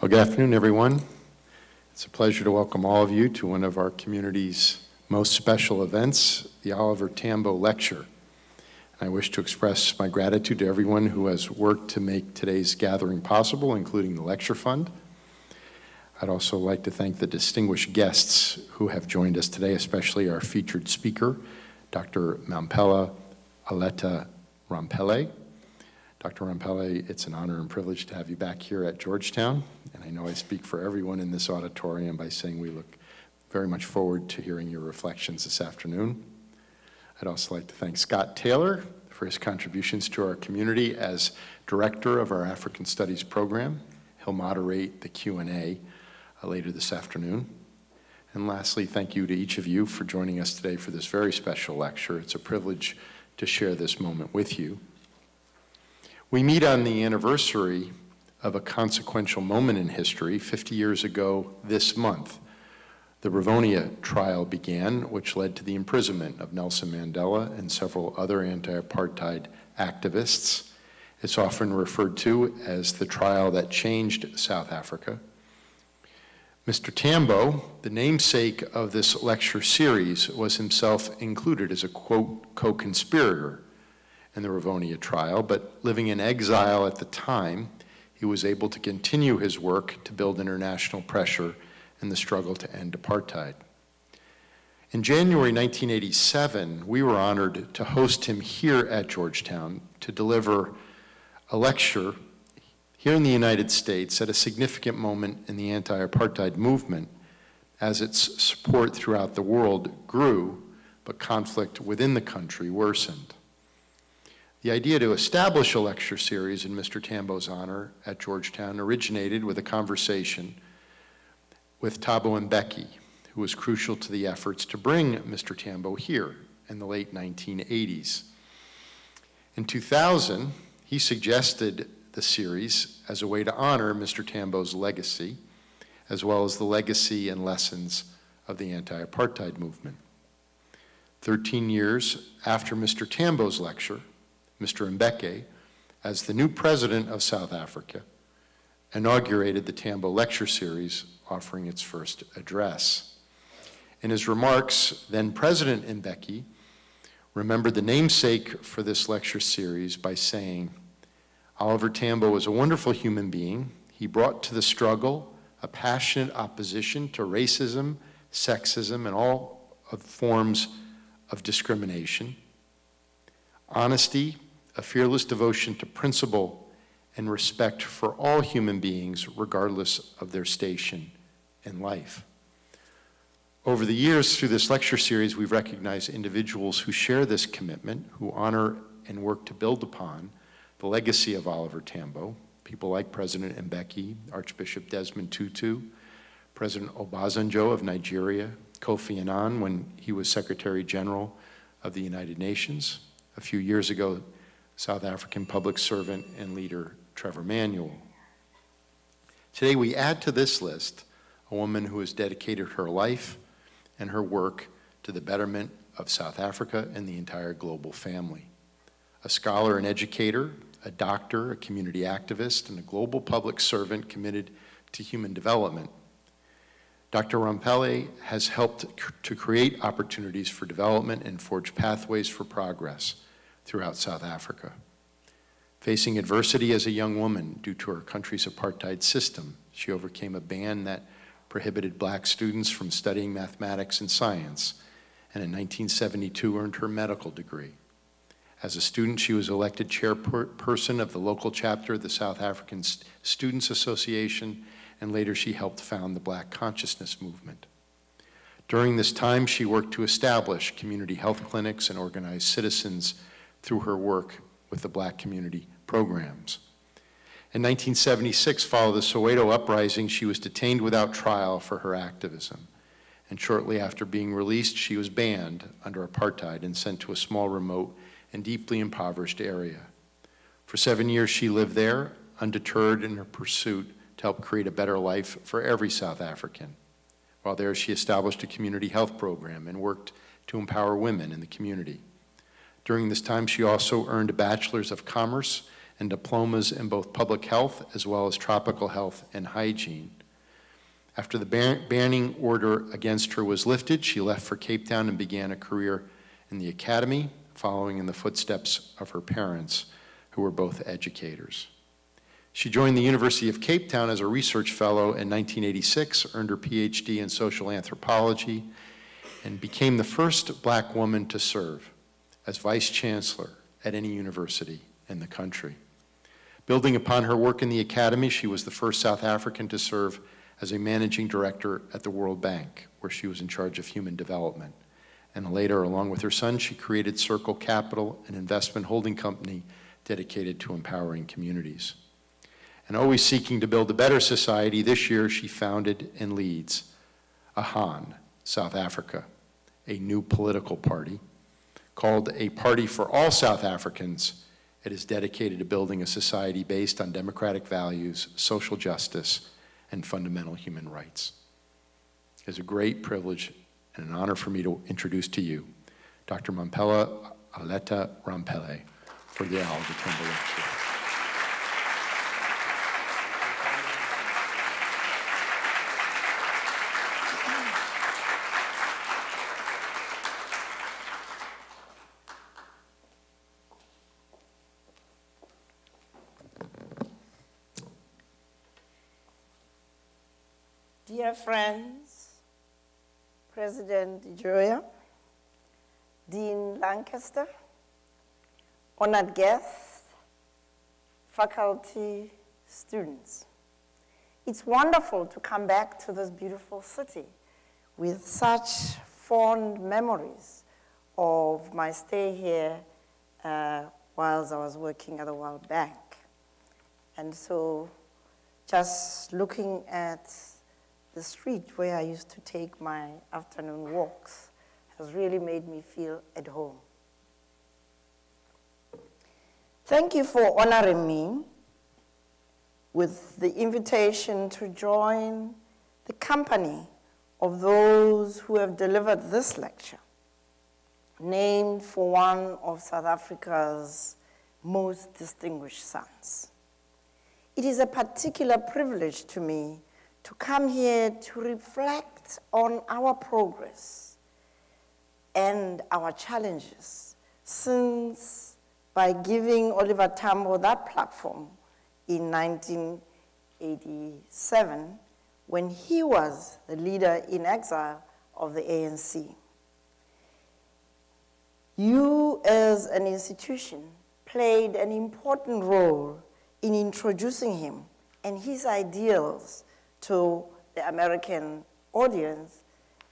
Well, good afternoon, everyone. It's a pleasure to welcome all of you to one of our community's most special events, the Oliver Tambo Lecture. I wish to express my gratitude to everyone who has worked to make today's gathering possible, including the Lecture Fund. I'd also like to thank the distinguished guests who have joined us today, especially our featured speaker, Dr. Mamphela Aleta Ramphele. Dr. Ramphele, it's an honor and privilege to have you back here at Georgetown, and I know I speak for everyone in this auditorium by saying we look very much forward to hearing your reflections this afternoon. I'd also like to thank Scott Taylor for his contributions to our community as director of our African Studies program. He'll moderate the Q&A later this afternoon. And lastly, thank you to each of you for joining us today for this very special lecture. It's a privilege to share this moment with you. We meet on the anniversary of a consequential moment in history. 50 years ago this month, the Rivonia Trial began, which led to the imprisonment of Nelson Mandela and several other anti-apartheid activists. It's often referred to as the trial that changed South Africa. Mr. Tambo, the namesake of this lecture series, was himself included as a, quote, co-conspirator in the Rivonia Trial, but living in exile at the time, he was able to continue his work to build international pressure in the struggle to end apartheid. In January 1987, we were honored to host him here at Georgetown to deliver a lecture here in the United States at a significant moment in the anti-apartheid movement as its support throughout the world grew, but conflict within the country worsened. The idea to establish a lecture series in Mr. Tambo's honor at Georgetown originated with a conversation with Thabo Mbeki, who was crucial to the efforts to bring Mr. Tambo here in the late 1980s. In 2000, he suggested the series as a way to honor Mr. Tambo's legacy, as well as the legacy and lessons of the anti-apartheid movement. 13 years after Mr. Tambo's lecture, Mr. Mbeki, as the new president of South Africa, inaugurated the Tambo Lecture Series, offering its first address. In his remarks, then President Mbeki remembered the namesake for this lecture series by saying, Oliver Tambo was a wonderful human being. He brought to the struggle a passionate opposition to racism, sexism, and all forms of discrimination, honesty, a fearless devotion to principle, and respect for all human beings, regardless of their station in life. Over the years, through this lecture series, we've recognized individuals who share this commitment, who honor and work to build upon the legacy of Oliver Tambo, people like President Mbeki, Archbishop Desmond Tutu, President Obasanjo of Nigeria, Kofi Annan when he was Secretary General of the United Nations. A few years ago, South African public servant and leader Trevor Manuel. Today we add to this list a woman who has dedicated her life and her work to the betterment of South Africa and the entire global family. A scholar and educator, a doctor, a community activist, and a global public servant committed to human development. Dr. Ramphele has helped to create opportunities for development and forge pathways for progress throughout South Africa. Facing adversity as a young woman due to her country's apartheid system, she overcame a ban that prohibited black students from studying mathematics and science, and in 1972 earned her medical degree. As a student, she was elected chairperson of the local chapter of the South African Students Association, and later she helped found the Black Consciousness Movement. During this time, she worked to establish community health clinics and organize citizens through her work with the Black community programs. In 1976, following the Soweto uprising, she was detained without trial for her activism. And shortly after being released, she was banned under apartheid and sent to a small, remote, and deeply impoverished area. For 7 years, she lived there, undeterred in her pursuit to help create a better life for every South African. While there, she established a community health program and worked to empower women in the community. During this time, she also earned a Bachelor's of Commerce and diplomas in both public health as well as tropical health and hygiene. After the banning order against her was lifted, she left for Cape Town and began a career in the academy, following in the footsteps of her parents, who were both educators. She joined the University of Cape Town as a research fellow in 1986, earned her PhD in social anthropology, and became the first Black woman to serve as vice chancellor at any university in the country. Building upon her work in the academy, she was the first South African to serve as a managing director at the World Bank, where she was in charge of human development. And later, along with her son, she created Circle Capital, an investment holding company dedicated to empowering communities. And always seeking to build a better society, this year she founded and leads AHAN, South Africa, a new political party called A Party for All South Africans. It is dedicated to building a society based on democratic values, social justice, and fundamental human rights. It is a great privilege and an honor for me to introduce to you Dr. Mamphela Aleta Ramphele for the Oliver Tambo Lecture. Dear friends, President Ibrahim, Dean Lancaster, honored guests, faculty, students. It's wonderful to come back to this beautiful city with such fond memories of my stay here whilst I was working at the World Bank. And so just looking at the street where I used to take my afternoon walks has really made me feel at home. Thank you for honoring me with the invitation to join the company of those who have delivered this lecture, named for one of South Africa's most distinguished sons. It is a particular privilege to me to come here to reflect on our progress and our challenges, since by giving Oliver Tambo that platform in 1987, when he was the leader in exile of the ANC. You as an institution played an important role in introducing him and his ideals to the American audience,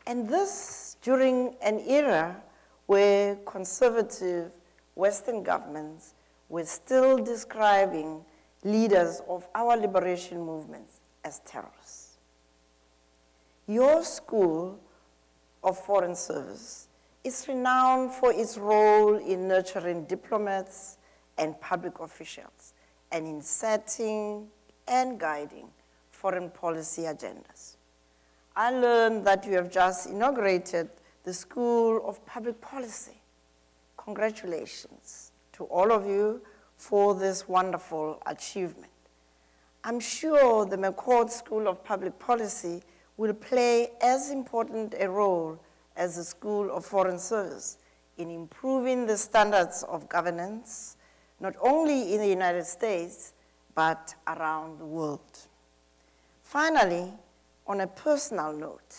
and this during an era where conservative Western governments were still describing leaders of our liberation movements as terrorists. Your School of Foreign Service is renowned for its role in nurturing diplomats and public officials, and in setting and guiding foreign policy agendas. I learned that you have just inaugurated the School of Public Policy. Congratulations to all of you for this wonderful achievement. I'm sure the McCord School of Public Policy will play as important a role as the School of Foreign Service in improving the standards of governance, not only in the United States, but around the world. Finally, on a personal note,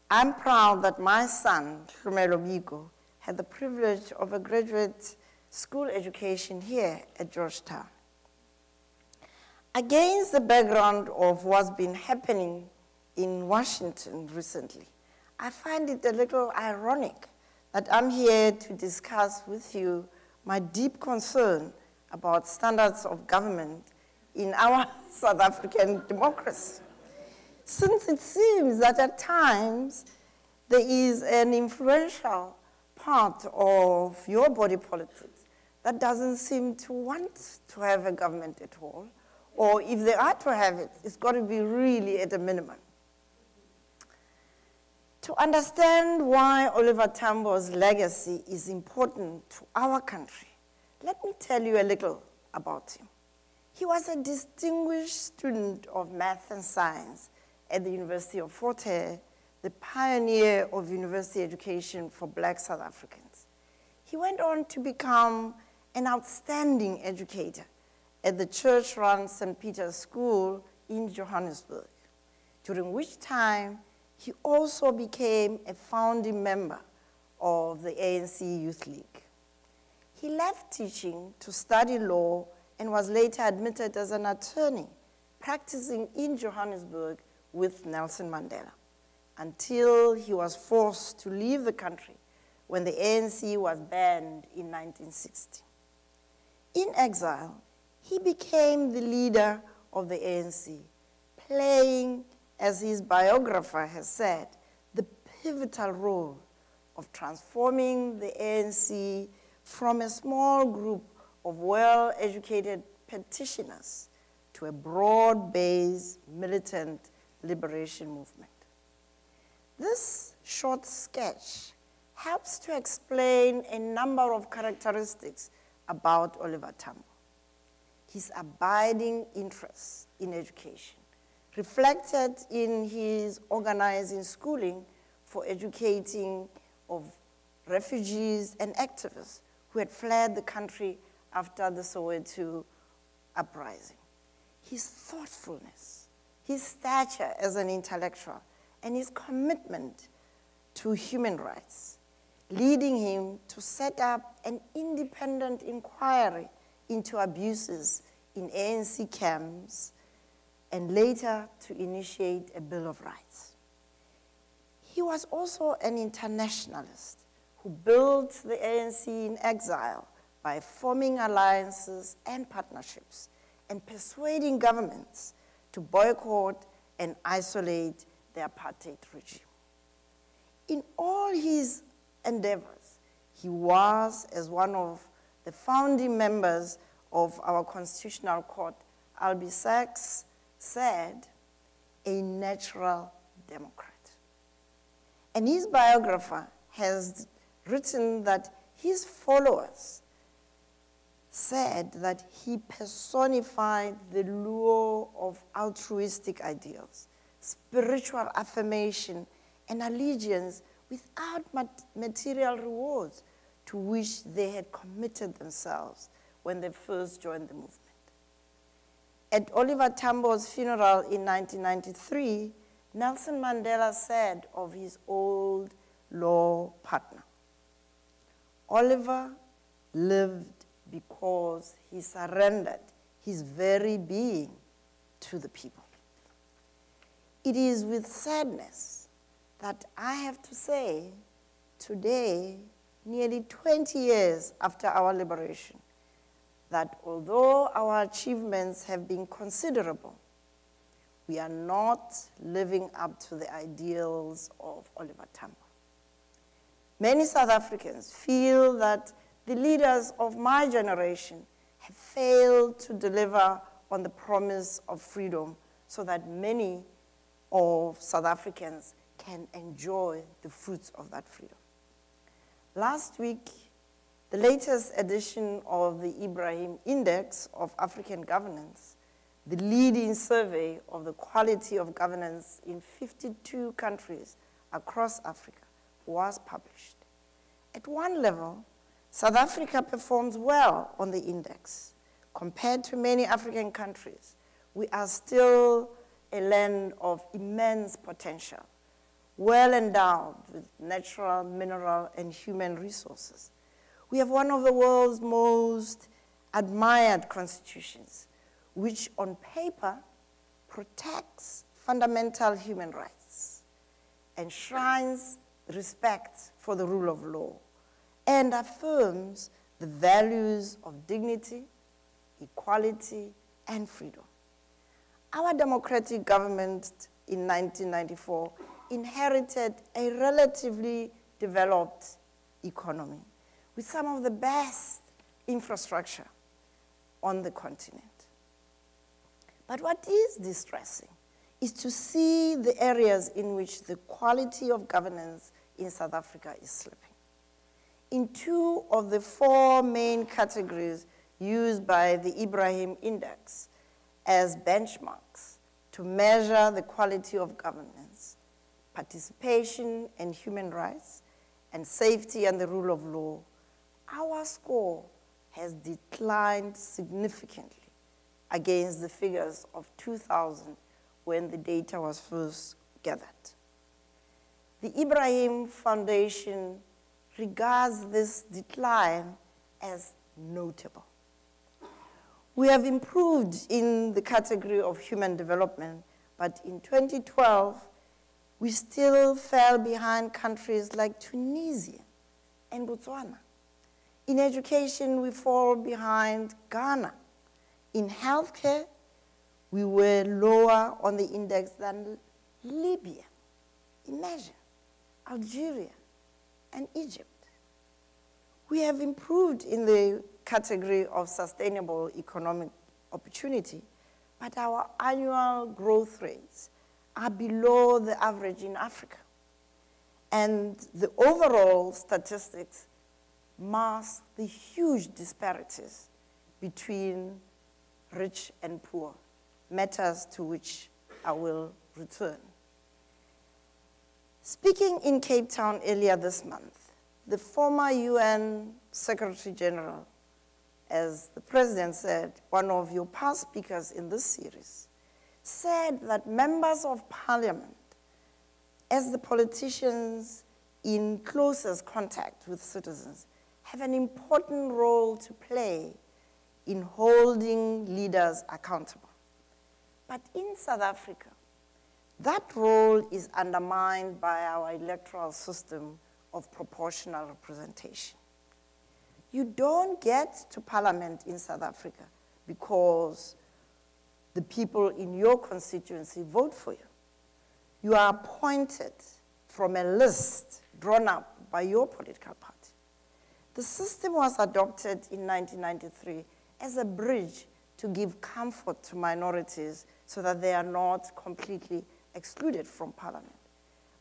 I'm proud that my son, Hlumelo Biko, had the privilege of a graduate school education here at Georgetown. Against the background of what's been happening in Washington recently, I find it a little ironic that I'm here to discuss with you my deep concern about standards of government in our South African democracy, since it seems that at times there is an influential part of your body politics that doesn't seem to want to have a government at all, or if they are to have it, it's got to be really at a minimum. To understand why Oliver Tambo's legacy is important to our country, let me tell you a little about him. He was a distinguished student of math and science at the University of Fort Hare, the pioneer of university education for Black South Africans. He went on to become an outstanding educator at the church-run St. Peter's School in Johannesburg, during which time he also became a founding member of the ANC Youth League. He left teaching to study law and was later admitted as an attorney, practicing in Johannesburg with Nelson Mandela, until he was forced to leave the country when the ANC was banned in 1960. In exile, he became the leader of the ANC, playing, as his biographer has said, the pivotal role of transforming the ANC from a small group of well-educated petitioners to a broad-based militant liberation movement. This short sketch helps to explain a number of characteristics about Oliver Tambo. His abiding interest in education, reflected in his organizing schooling for educating of refugees and activists who had fled the country after the Soweto uprising. His thoughtfulness, his stature as an intellectual, and his commitment to human rights, leading him to set up an independent inquiry into abuses in ANC camps, and later to initiate a Bill of Rights. He was also an internationalist who built the ANC in exile by forming alliances and partnerships and persuading governments to boycott and isolate the apartheid regime. In all his endeavors, he was, as one of the founding members of our Constitutional Court, Albie Sachs, said, a natural Democrat. And his biographer has written that his followers said that he personified the lure of altruistic ideals, spiritual affirmation, and allegiance without material rewards to which they had committed themselves when they first joined the movement. At Oliver Tambo's funeral in 1993, Nelson Mandela said of his old law partner, Oliver lived because he surrendered his very being to the people. It is with sadness that I have to say, today, nearly 20 years after our liberation, that although our achievements have been considerable, we are not living up to the ideals of Oliver Tambo. Many South Africans feel that the leaders of my generation have failed to deliver on the promise of freedom so that many of South Africans can enjoy the fruits of that freedom. Last week, the latest edition of the Ibrahim Index of African Governance, the leading survey of the quality of governance in 52 countries across Africa, was published. At one level, South Africa performs well on the index. Compared to many African countries, we are still a land of immense potential, well endowed with natural, mineral, and human resources. We have one of the world's most admired constitutions, which on paper protects fundamental human rights, enshrines respect for the rule of law, and affirms the values of dignity, equality, and freedom. Our democratic government in 1994 inherited a relatively developed economy with some of the best infrastructure on the continent. But what is distressing is to see the areas in which the quality of governance in South Africa is slipping. In 2 of the 4 main categories used by the Ibrahim Index as benchmarks to measure the quality of governance, participation and human rights, and safety and the rule of law, our score has declined significantly against the figures of 2000 when the data was first gathered. The Ibrahim Foundation regards this decline as notable. We have improved in the category of human development, but in 2012, we still fell behind countries like Tunisia and Botswana. In education, we fall behind Ghana. In healthcare, we were lower on the index than Libya. Imagine, Algeria and Egypt. We have improved in the category of sustainable economic opportunity, but our annual growth rates are below the average in Africa. And the overall statistics mask the huge disparities between rich and poor, matters to which I will return. Speaking in Cape Town earlier this month, the former UN Secretary General, as the President said, one of your past speakers in this series, said that members of Parliament, as the politicians in closest contact with citizens, have an important role to play in holding leaders accountable. But in South Africa, that role is undermined by our electoral system of proportional representation. You don't get to Parliament in South Africa because the people in your constituency vote for you. You are appointed from a list drawn up by your political party. The system was adopted in 1993 as a bridge to give comfort to minorities so that they are not completely excluded from Parliament.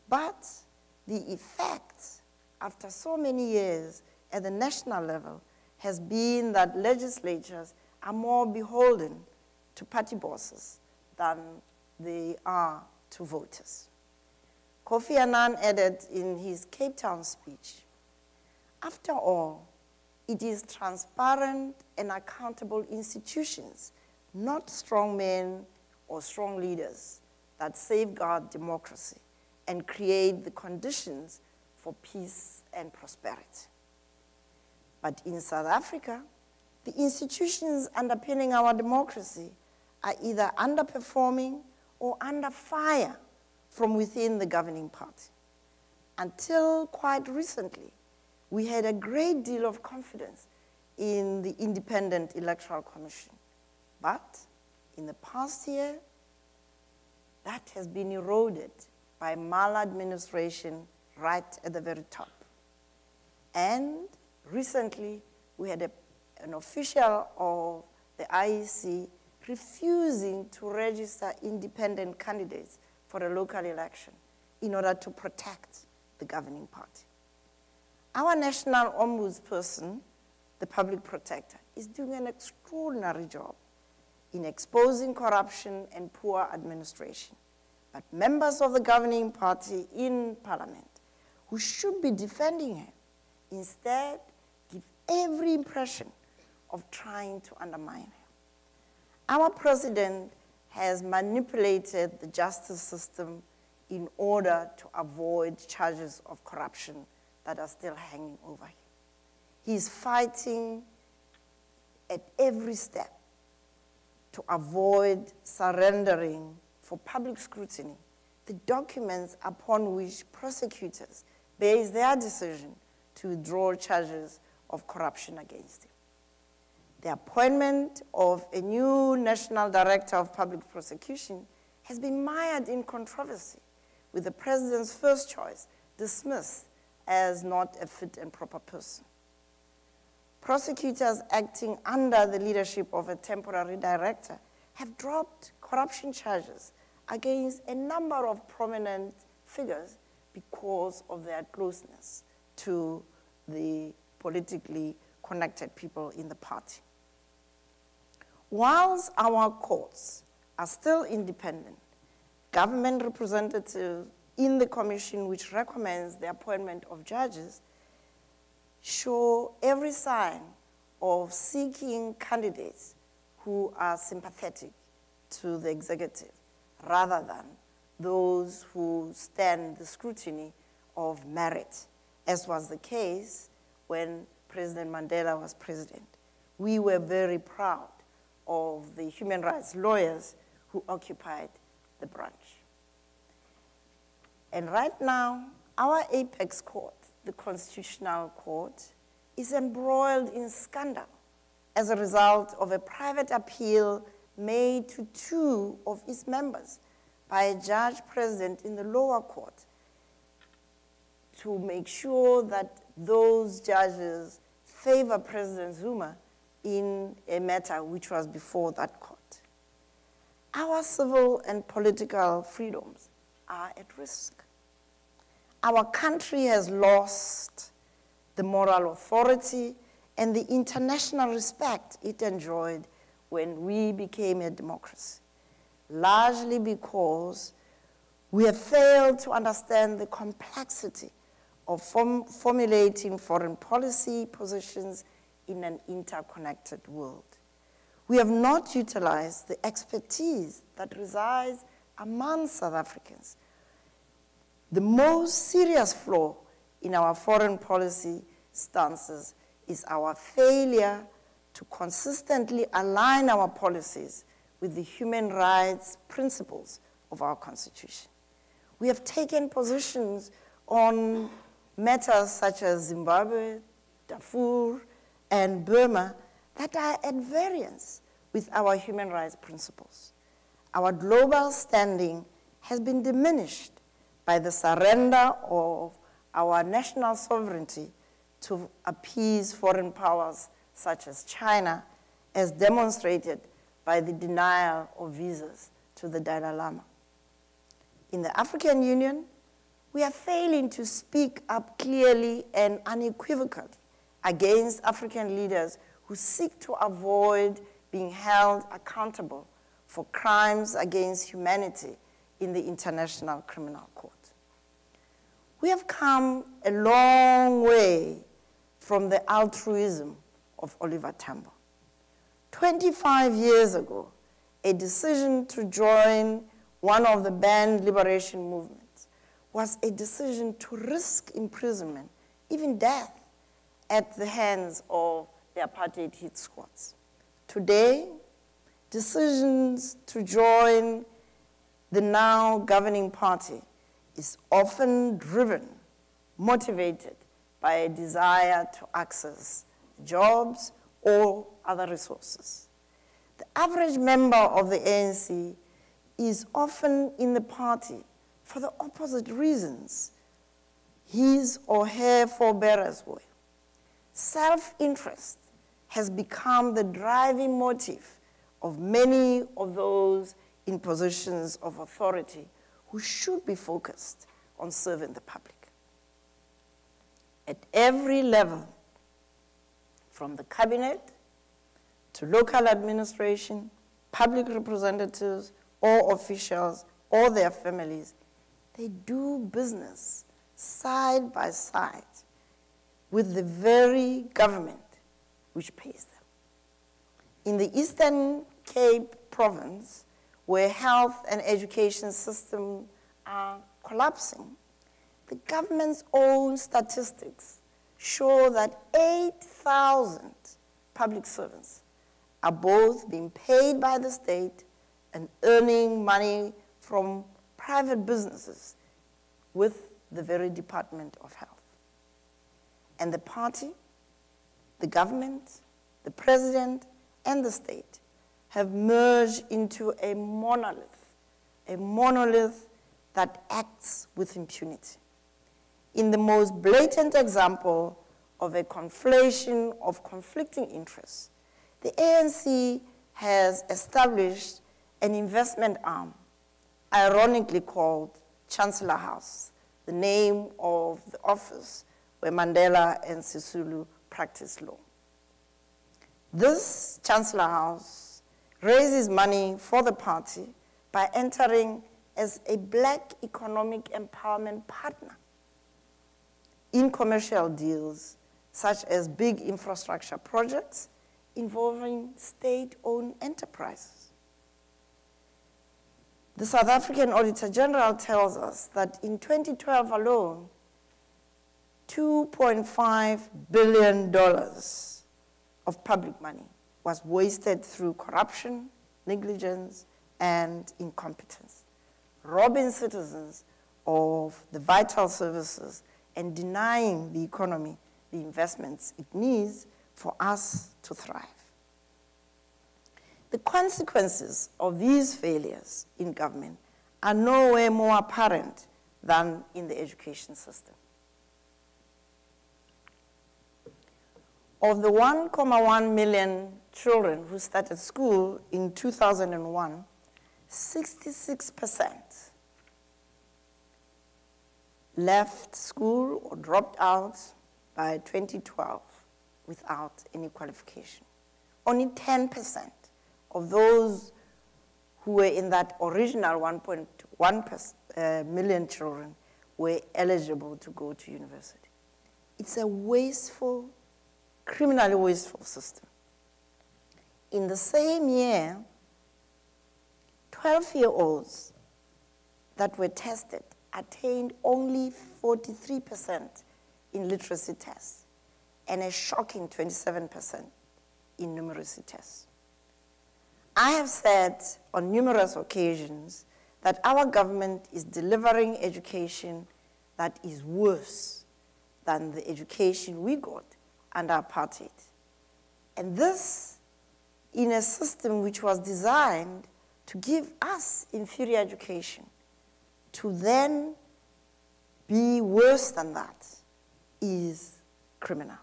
But the effect, after so many years at the national level, has been that legislatures are more beholden to party bosses than they are to voters. Kofi Annan added in his Cape Town speech, after all, it is transparent and accountable institutions, not strong men or strong leaders, that safeguard democracy and create the conditions for peace and prosperity. But in South Africa, the institutions underpinning our democracy are either underperforming or under fire from within the governing party. Until quite recently, we had a great deal of confidence in the Independent Electoral Commission. But in the past year, that has been eroded by maladministration right at the very top. And recently, we had an official of the IEC refusing to register independent candidates for a local election in order to protect the governing party. Our national ombudsperson, the public protector, is doing an extraordinary job in exposing corruption and poor administration. But members of the governing party in Parliament, who should be defending him, instead give every impression of trying to undermine him. Our president has manipulated the justice system in order to avoid charges of corruption that are still hanging over him. He's fighting at every step to avoid surrendering for public scrutiny the documents upon which prosecutors base their decision to withdraw charges of corruption against him. The appointment of a new National Director of Public Prosecution has been mired in controversy, with the president's first choice dismissed as not a fit and proper person. Prosecutors acting under the leadership of a temporary director have dropped corruption charges against a number of prominent figures because of their closeness to the politically connected people in the party. whilst our courts are still independent, government representatives in the commission which recommends the appointment of judges show every sign of seeking candidates who are sympathetic to the executive rather than those who stand the scrutiny of merit, as was the case when President Mandela was president. We were very proud of the human rights lawyers who occupied the branch. And right now, our apex court, the Constitutional Court, is embroiled in scandal as a result of a private appeal made to 2 of its members by a judge president in the lower court to make sure that those judges favor President Zuma in a matter which was before that court. Our civil and political freedoms are at risk. Our country has lost the moral authority and the international respect it enjoyed when we became a democracy, largely because we have failed to understand the complexity of formulating foreign policy positions in an interconnected world. We have not utilized the expertise that resides among South Africans. The most serious flaw in our foreign policy stances is our failure to consistently align our policies with the human rights principles of our Constitution. We have taken positions on matters such as Zimbabwe, Darfur, and Burma that are at variance with our human rights principles. Our global standing has been diminished by the surrender of our national sovereignty to appease foreign powers such as China, as demonstrated by the denial of visas to the Dalai Lama. In the African Union, we are failing to speak up clearly and unequivocally against African leaders who seek to avoid being held accountable for crimes against humanity in the International Criminal Court. We have come a long way from the altruism of Oliver Tambo. 25 years ago, a decision to join one of the banned liberation movements was a decision to risk imprisonment, even death, at the hands of the apartheid hit squads. Today, decisions to join the now governing party is often driven, motivated by a desire to access jobs or other resources. The average member of the ANC is often in the party for the opposite reasons his or her forebearers were. Self-interest has become the driving motive of many of those in positions of authority who should be focused on serving the public. At every level, from the cabinet to local administration, public representatives or officials or their families, they do business side by side with the very government which pays them. In the Eastern Cape province, where health and education systems are collapsing, the government's own statistics show that 8,000 public servants are both being paid by the state and earning money from private businesses with the very Department of Health. And the party, the government, the president, and the state have merged into a monolith that acts with impunity. In the most blatant example of a conflation of conflicting interests, the ANC has established an investment arm, ironically called Chancellor House, the name of the office where Mandela and Sisulu practiced law. This Chancellor House raises money for the party by entering as a black economic empowerment partner in commercial deals, such as big infrastructure projects involving state-owned enterprises. The South African Auditor General tells us that in 2012 alone, $2.5 billion of public money was wasted through corruption, negligence, and incompetence, robbing citizens of the vital services and denying the economy the investments it needs for us to thrive. The consequences of these failures in government are nowhere more apparent than in the education system. Of the 1.1 million children who started school in 2001, 66% left school or dropped out by 2012 without any qualification. Only 10% of those who were in that original 1.1 million children were eligible to go to university. It's a wasteful, criminally wasteful system. In the same year, 12-year-olds that were tested attained only 43% in literacy tests and a shocking 27% in numeracy tests. I have said on numerous occasions that our government is delivering education that is worse than the education we got under apartheid. And this in a system which was designed to give us inferior education, to then be worse than that is criminal.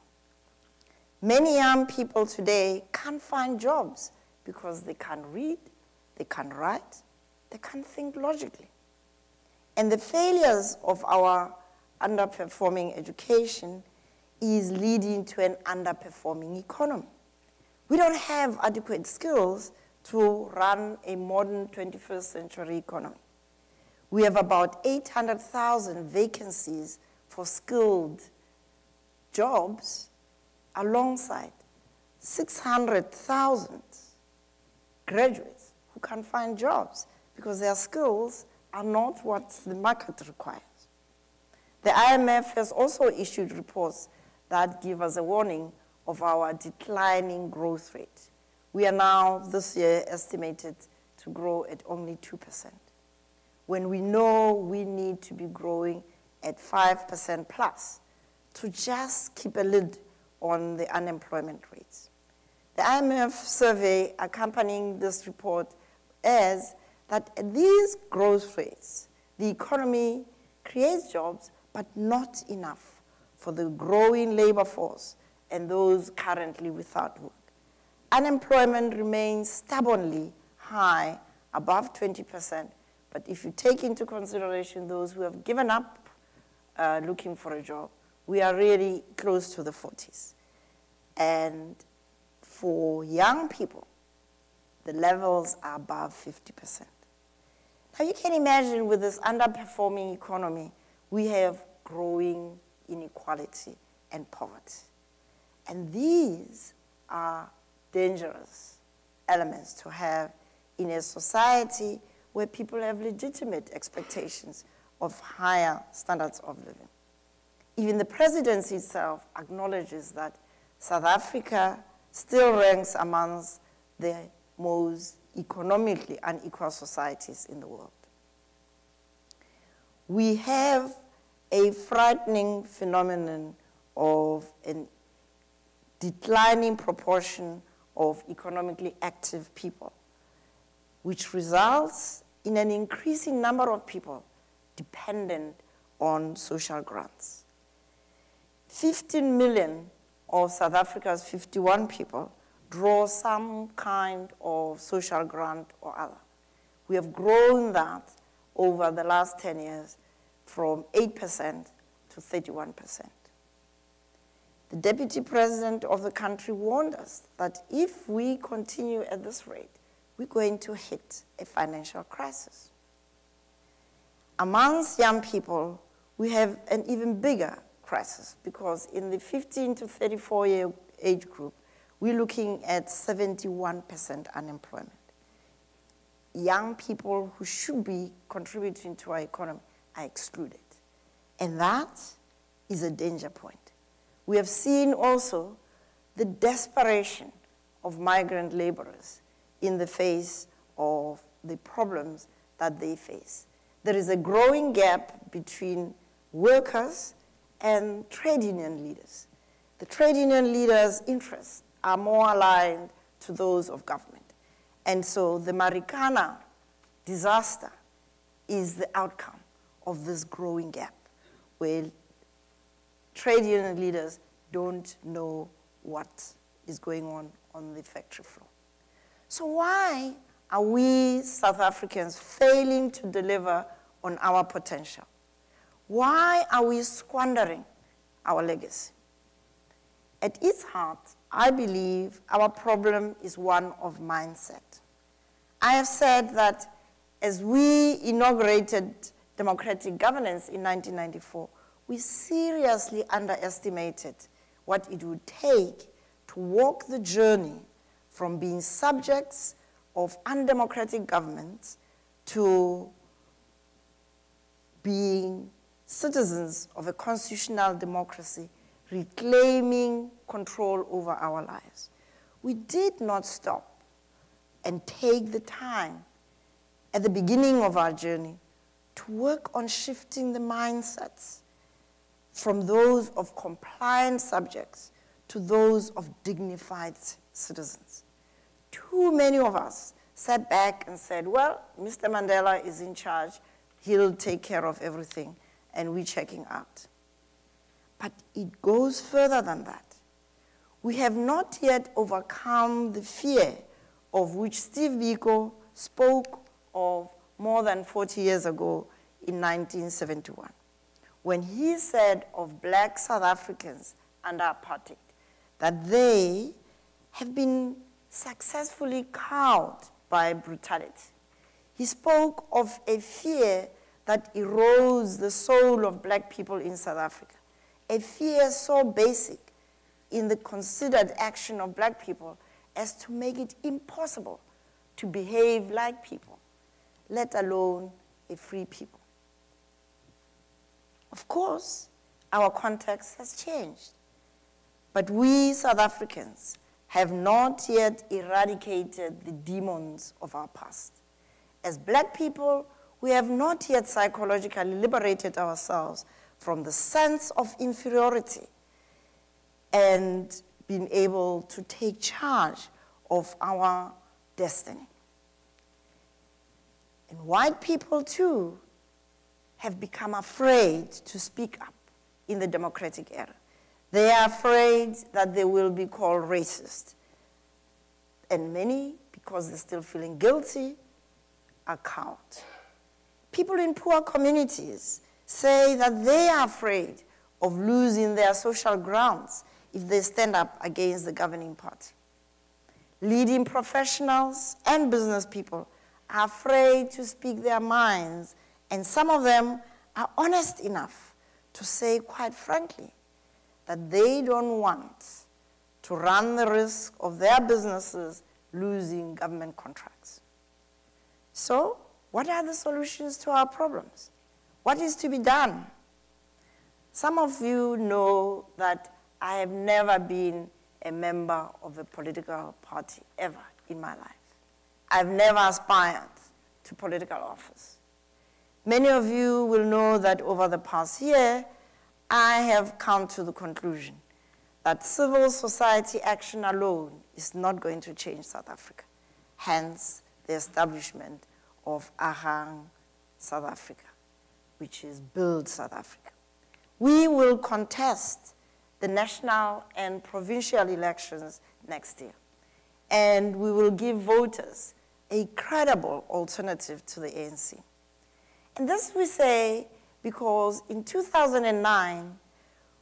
Many young people today can't find jobs because they can't read, they can't write, they can't think logically. And the failures of our underperforming education is leading to an underperforming economy. We don't have adequate skills to run a modern 21st century economy. We have about 800,000 vacancies for skilled jobs alongside 600,000 graduates who can't find jobs because their skills are not what the market requires. The IMF has also issued reports that give us a warning of our declining growth rate. We are now, this year, estimated to grow at only 2%, when we know we need to be growing at 5% plus to just keep a lid on the unemployment rates. The IMF survey accompanying this report is that at these growth rates, the economy creates jobs, but not enough for the growing labor force and those currently without work. Unemployment remains stubbornly high, above 20%, but if you take into consideration those who have given up looking for a job, we are really close to the 40s. And for young people, the levels are above 50%. Now you can imagine with this underperforming economy, we have growing inequality and poverty. And these are dangerous elements to have in a society where people have legitimate expectations of higher standards of living. Even the presidency itself acknowledges that South Africa still ranks amongst the most economically unequal societies in the world. We have a frightening phenomenon of a declining proportion of economically active people, which results in an increasing number of people dependent on social grants. 15 million of South Africa's 51 people draw some kind of social grant or other. We have grown that over the last 10 years from 8% to 31%. The deputy president of the country warned us that if we continue at this rate, we're going to hit a financial crisis. Amongst young people, we have an even bigger crisis because in the 15 to 34-year age group, we're looking at 71% unemployment. Young people who should be contributing to our economy are excluded. And that is a danger point. We have seen also the desperation of migrant laborers in the face of the problems that they face. There is a growing gap between workers and trade union leaders. The trade union leaders' interests are more aligned to those of government. And so the Marikana disaster is the outcome of this growing gap, where trade union leaders don't know what is going on the factory floor. So why are we South Africans failing to deliver on our potential? Why are we squandering our legacy? At its heart, I believe our problem is one of mindset. I have said that as we inaugurated democratic governance in 1994, we seriously underestimated what it would take to walk the journey from being subjects of undemocratic governments to being citizens of a constitutional democracy, reclaiming control over our lives. We did not stop and take the time at the beginning of our journey to work on shifting the mindsets from those of compliant subjects to those of dignified citizens. Too many of us sat back and said, well, Mr. Mandela is in charge, he'll take care of everything, and we're checking out. But it goes further than that. We have not yet overcome the fear of which Steve Biko spoke of more than 40 years ago in 1971, when he said of black South Africans under apartheid that they have been successfully cowed by brutality. He spoke of a fear that erodes the soul of black people in South Africa, a fear so basic in the considered action of black people as to make it impossible to behave like people, let alone a free people. Of course, our context has changed, but we South Africans have not yet eradicated the demons of our past. As black people, we have not yet psychologically liberated ourselves from the sense of inferiority and been able to take charge of our destiny. And white people, too, have become afraid to speak up in the democratic era. They are afraid that they will be called racist. And many, because they're still feeling guilty, are cowed. People in poor communities say that they are afraid of losing their social grounds if they stand up against the governing party. Leading professionals and business people are afraid to speak their minds, and some of them are honest enough to say, quite frankly, that they don't want to run the risk of their businesses losing government contracts. So, what are the solutions to our problems? What is to be done? Some of you know that I have never been a member of a political party ever in my life. I've never aspired to political office. Many of you will know that over the past year, I have come to the conclusion that civil society action alone is not going to change South Africa. Hence, the establishment of Ahang South Africa, which is Build South Africa. We will contest the national and provincial elections next year, and we will give voters a credible alternative to the ANC. And this we say because in 2009,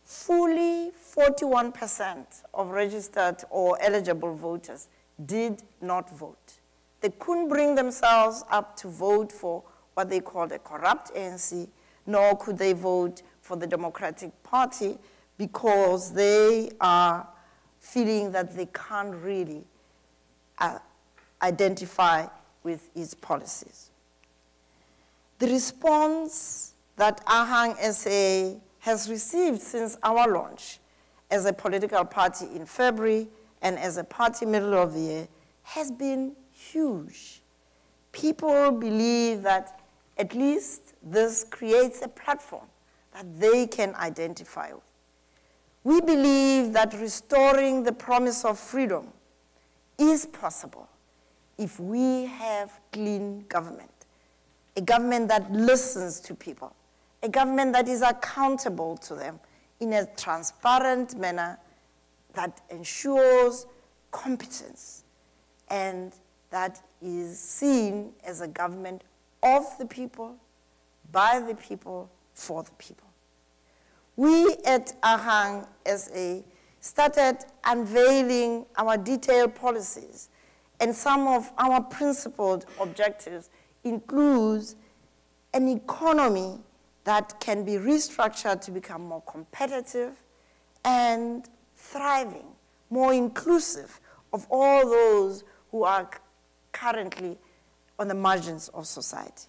fully 41% of registered or eligible voters did not vote. They couldn't bring themselves up to vote for what they called a corrupt ANC, nor could they vote for the Democratic Party because they are feeling that they can't really identify with its policies. The response that AHANG SA has received since our launch as a political party in February and as a party middle of the year has been huge. People believe that at least this creates a platform that they can identify with. We believe that restoring the promise of freedom is possible if we have clean government, a government that listens to people, a government that is accountable to them in a transparent manner that ensures competence and that is seen as a government of the people, by the people, for the people. We at AHANG SA started unveiling our detailed policies, and some of our principled objectives includes an economy that can be restructured to become more competitive and thriving, more inclusive of all those who are currently on the margins of society.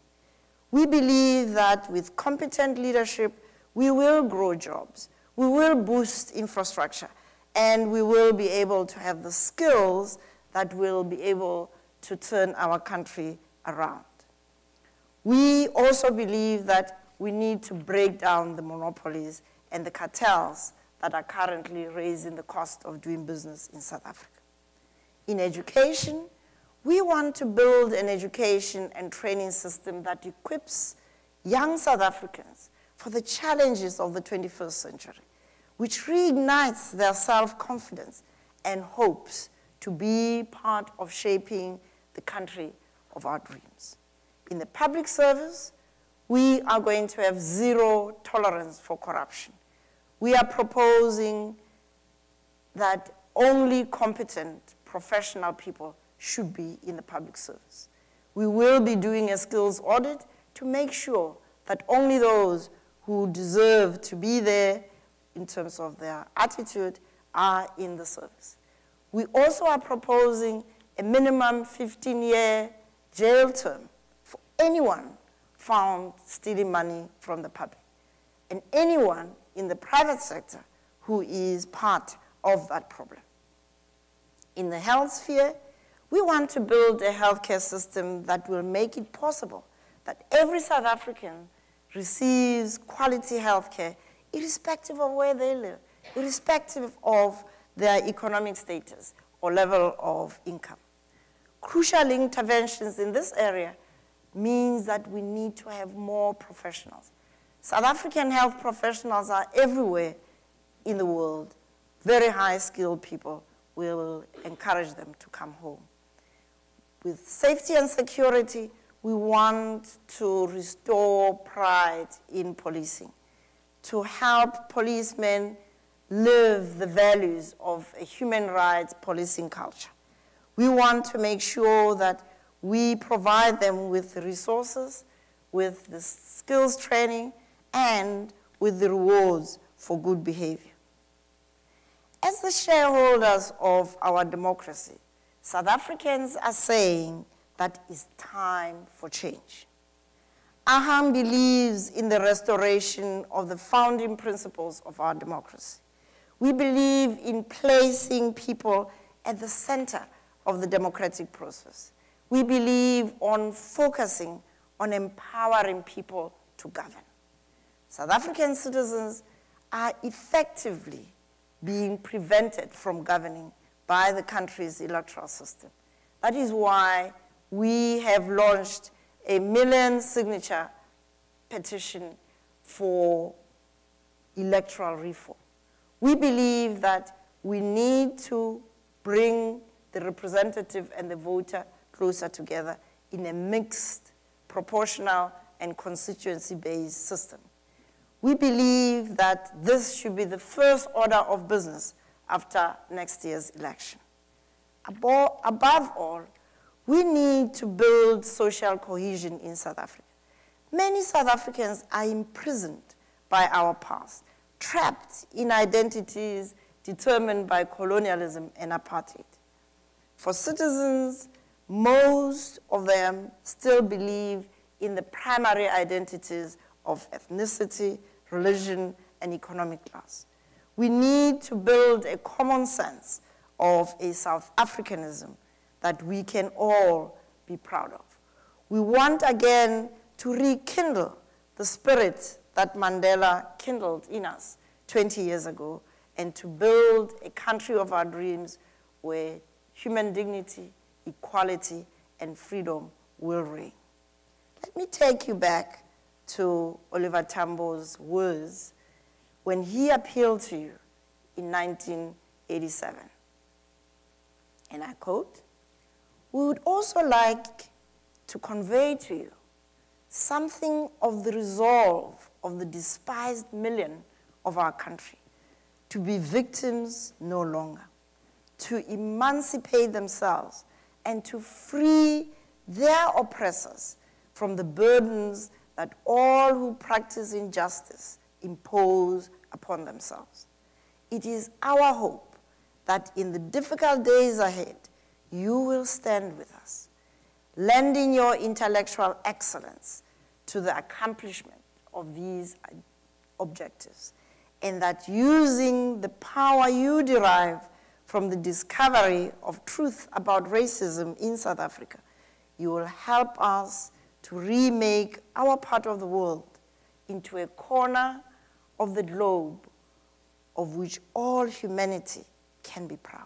We believe that with competent leadership, we will grow jobs, we will boost infrastructure, and we will be able to have the skills that will be able to turn our country around. We also believe that we need to break down the monopolies and the cartels that are currently raising the cost of doing business in South Africa. In education, we want to build an education and training system that equips young South Africans for the challenges of the 21st century, which reignites their self-confidence and hopes to be part of shaping the country of our dreams. In the public service, we are going to have zero tolerance for corruption. We are proposing that only competent professional people should be in the public service. We will be doing a skills audit to make sure that only those who deserve to be there in terms of their attitude are in the service. We also are proposing a minimum 15-year jail term for anyone found stealing money from the public, and anyone in the private sector who is part of that problem. In the health sphere, we want to build a healthcare system that will make it possible that every South African receives quality healthcare irrespective of where they live, irrespective of their economic status or level of income. Crucial interventions in this area means that we need to have more professionals. South African health professionals are everywhere in the world. Very high-skilled people. Will encourage them to come home. With safety and security, we want to restore pride in policing, to help policemen live the values of a human rights policing culture. We want to make sure that we provide them with the resources, with the skills training, and with the rewards for good behavior. As the shareholders of our democracy, South Africans are saying that it's time for change. AHAM believes in the restoration of the founding principles of our democracy. We believe in placing people at the center of the democratic process. We believe on focusing on empowering people to govern. South African citizens are effectively being prevented from governing by the country's electoral system. That is why we have launched a 1 million signature petition for electoral reform. We believe that we need to bring the representative and the voter closer together in a mixed, proportional, and constituency-based system. We believe that this should be the first order of business after next year's election. Above all, We need to build social cohesion in South Africa. Many South Africans are imprisoned by our past, trapped in identities determined by colonialism and apartheid. For citizens, most of them still believe in the primary identities of ethnicity, religion, and economic class. We need to build a common sense of a South Africanism that we can all be proud of. We want again to rekindle the spirit that Mandela kindled in us 20 years ago, and to build a country of our dreams where human dignity, equality, and freedom will reign. Let me take you back to Oliver Tambo's words when he appealed to you in 1987. And I quote, "We would also like to convey to you something of the resolve of the despised million of our country, to be victims no longer, to emancipate themselves, and to free their oppressors from the burdens that all who practice injustice impose upon themselves. It is our hope that in the difficult days ahead, you will stand with us, lending your intellectual excellence to the accomplishment of these objectives, and that using the power you derive from the discovery of truth about racism in South Africa, you will help us to remake our part of the world into a corner of the globe of which all humanity can be proud."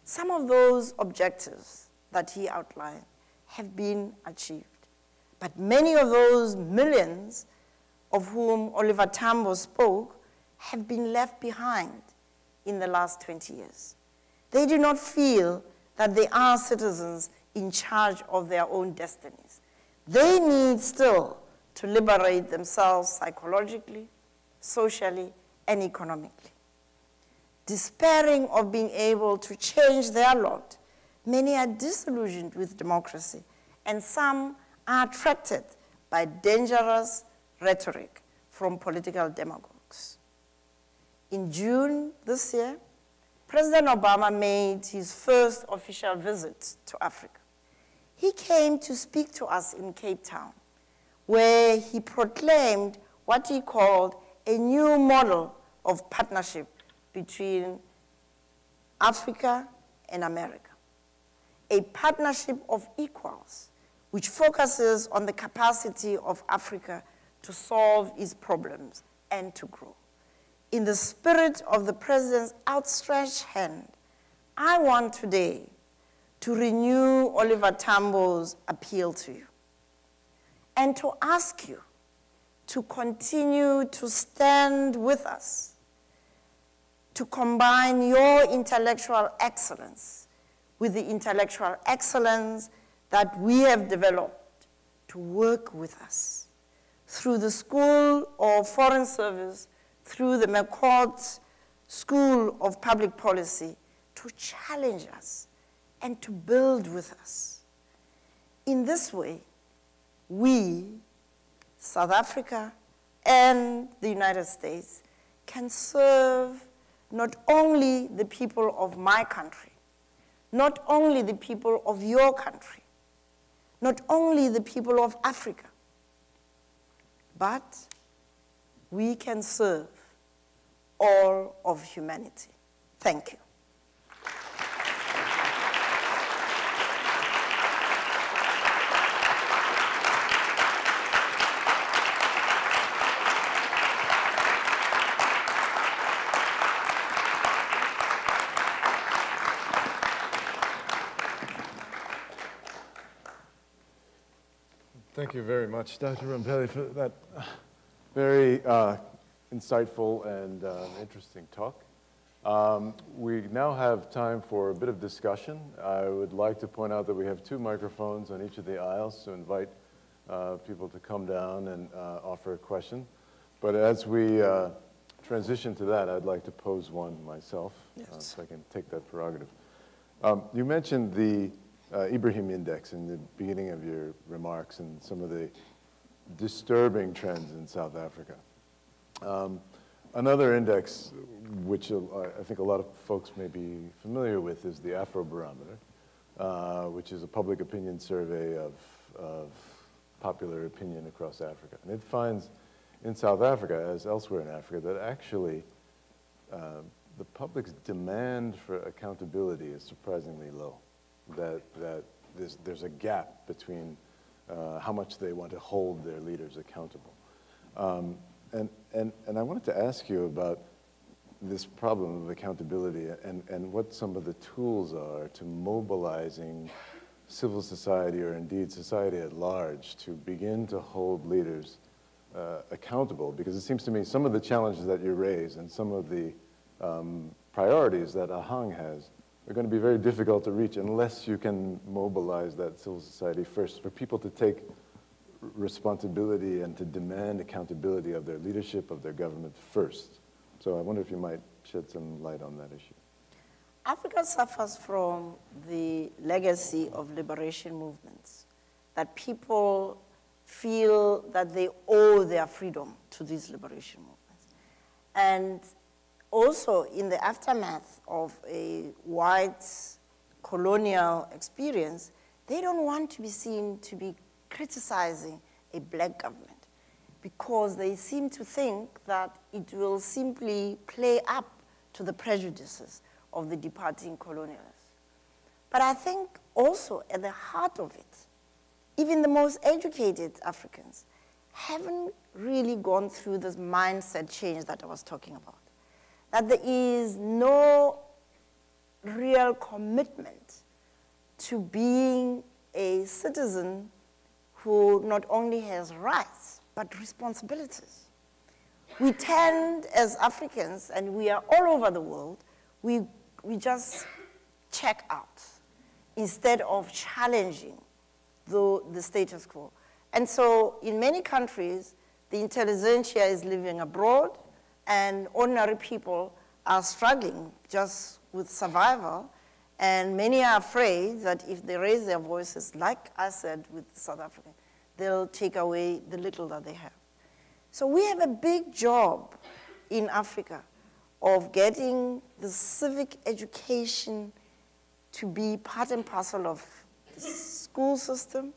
Some of those objectives that he outlined have been achieved, but many of those millions of whom Oliver Tambo spoke have been left behind in the last 20 years. They do not feel that they are citizens in charge of their own destinies. They need still to liberate themselves psychologically, socially, and economically. Despairing of being able to change their lot, many are disillusioned with democracy, and some are attracted by dangerous rhetoric from political demagogues. In June this year, President Obama made his first official visit to Africa. He came to speak to us in Cape Town, where he proclaimed what he called a new model of partnership between Africa and America, a partnership of equals, which focuses on the capacity of Africa to solve its problems and to grow. In the spirit of the President's outstretched hand, I want today to renew Oliver Tambo's appeal to you and to ask you to continue to stand with us, to combine your intellectual excellence with the intellectual excellence that we have developed to work with us through the School of Foreign Service, through the McCourt School of Public Policy, to challenge us and to build with us. In this way, we, South Africa and the United States, can serve not only the people of my country, not only the people of your country, not only the people of Africa, but we can serve all of humanity. Thank you. Thank you very much, Dr. Ramphele, for that very insightful and interesting talk. We now have time for a bit of discussion. I would like to point out that we have 2 microphones on each of the aisles to invite people to come down and offer a question. But as we transition to that, I'd like to pose one myself, so I can take that prerogative. You mentioned the Ibrahim index in the beginning of your remarks and some of the disturbing trends in South Africa. Another index, which I think a lot of folks may be familiar with, is the Afro Barometer, which is a public opinion survey of popular opinion across Africa. And it finds in South Africa, as elsewhere in Africa, that actually the public's demand for accountability is surprisingly low. That there's a gap between how much they want to hold their leaders accountable. And I wanted to ask you about this problem of accountability and what some of the tools are to mobilizing civil society, or indeed society at large, to begin to hold leaders accountable. Because it seems to me some of the challenges that you raise and some of the priorities that Ahang has are going to be very difficult to reach unless you can mobilize that civil society first, for people to take responsibility and to demand accountability of their leadership, of their government first. So I wonder if you might shed some light on that issue. Africa suffers from the legacy of liberation movements, that people feel that they owe their freedom to these liberation movements. And also in the aftermath of a white colonial experience, they don't want to be seen to be criticizing a black government, because they seem to think that it will simply play up to the prejudices of the departing colonialists. But I think also at the heart of it, even the most educated Africans haven't really gone through this mindset change that I was talking about. That there is no real commitment to being a citizen who not only has rights, but responsibilities. We tend, as Africans, and we are all over the world, we just check out instead of challenging the status quo. And so in many countries, the intelligentsia is living abroad, and ordinary people are struggling just with survival, and many are afraid that if they raise their voices, like I said with South Africa, they'll take away the little that they have. So we have a big job in Africa of getting the civic education to be part and parcel of the school system,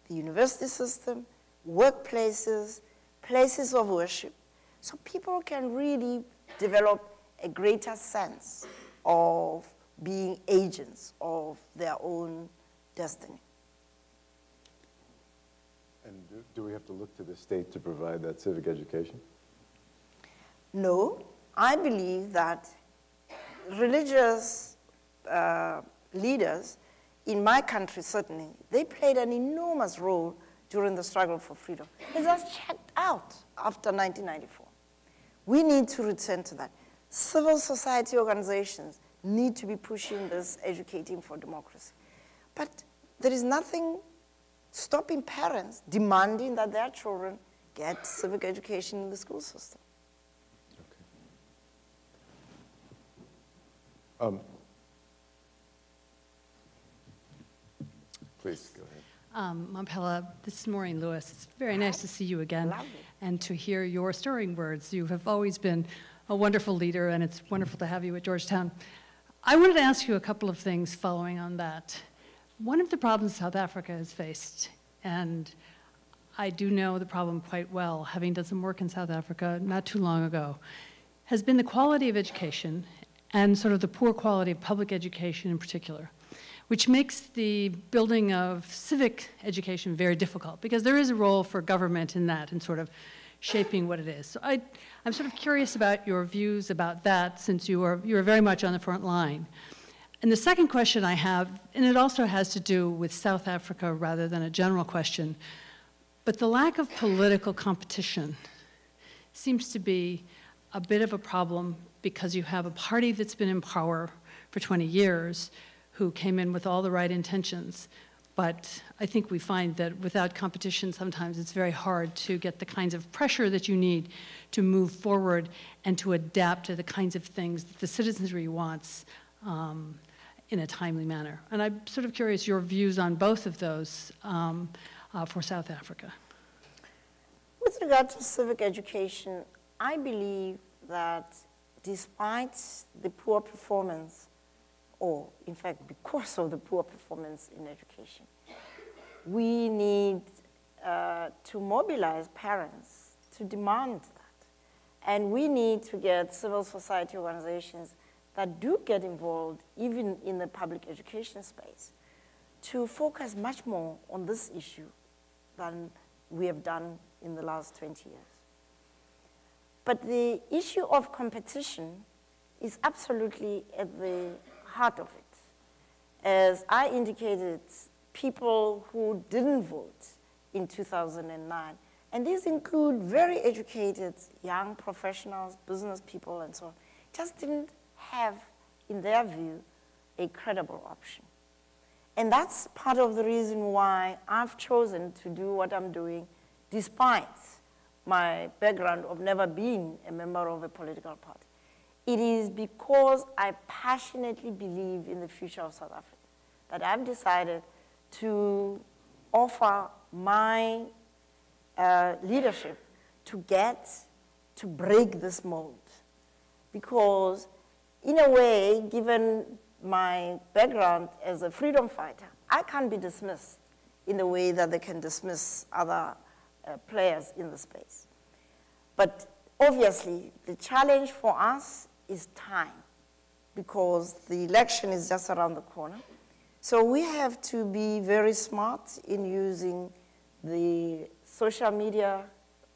the university system, workplaces, places of worship, so people can really develop a greater sense of being agents of their own destiny. And do we have to look to the state to provide that civic education? No, I believe that religious leaders in my country, certainly, they played an enormous role during the struggle for freedom. They just checked out after 1994. We need to return to that. Civil society organizations need to be pushing this educating for democracy. But there is nothing stopping parents demanding that their children get civic education in the school system. Okay. Please, go ahead. Mamphela, this is Maureen Lewis. It's very nice to see you again. Lovely. And to hear your stirring words. You have always been a wonderful leader, and it's wonderful to have you at Georgetown. I wanted to ask you a couple of things following on that. One of the problems South Africa has faced, and I do know the problem quite well, having done some work in South Africa not too long ago, has been the quality of education and sort of the poor quality of public education in particular, which makes the building of civic education very difficult, because there is a role for government in that and sort of shaping what it is. So I'm sort of curious about your views about that, since you are very much on the front line. And the second question I have, and it also has to do with South Africa rather than a general question, but the lack of political competition seems to be a bit of a problem, because you have a party that's been in power for 20 years who came in with all the right intentions. But I think we find that without competition, sometimes it's very hard to get the kinds of pressure that you need to move forward and to adapt to the kinds of things that the citizenry wants in a timely manner. And I'm sort of curious your views on both of those for South Africa. With regard to civic education, I believe that despite the poor performance, or in fact because of the poor performance in education, we need to mobilize parents to demand that. And we need to get civil society organizations that do get involved, even in the public education space, to focus much more on this issue than we have done in the last 20 years. But the issue of competition is absolutely at the heart of it. As I indicated, people who didn't vote in 2009, and these include very educated young professionals, business people, and so on, just didn't have, in their view, a credible option. And that's part of the reason why I've chosen to do what I'm doing, despite my background of never being a member of a political party. It is because I passionately believe in the future of South Africa that I've decided to offer my leadership to break this mold. Because in a way, given my background as a freedom fighter, I can't be dismissed in the way that they can dismiss other players in the space. But obviously, the challenge for us is time, because the election is just around the corner. So we have to be very smart in using the social media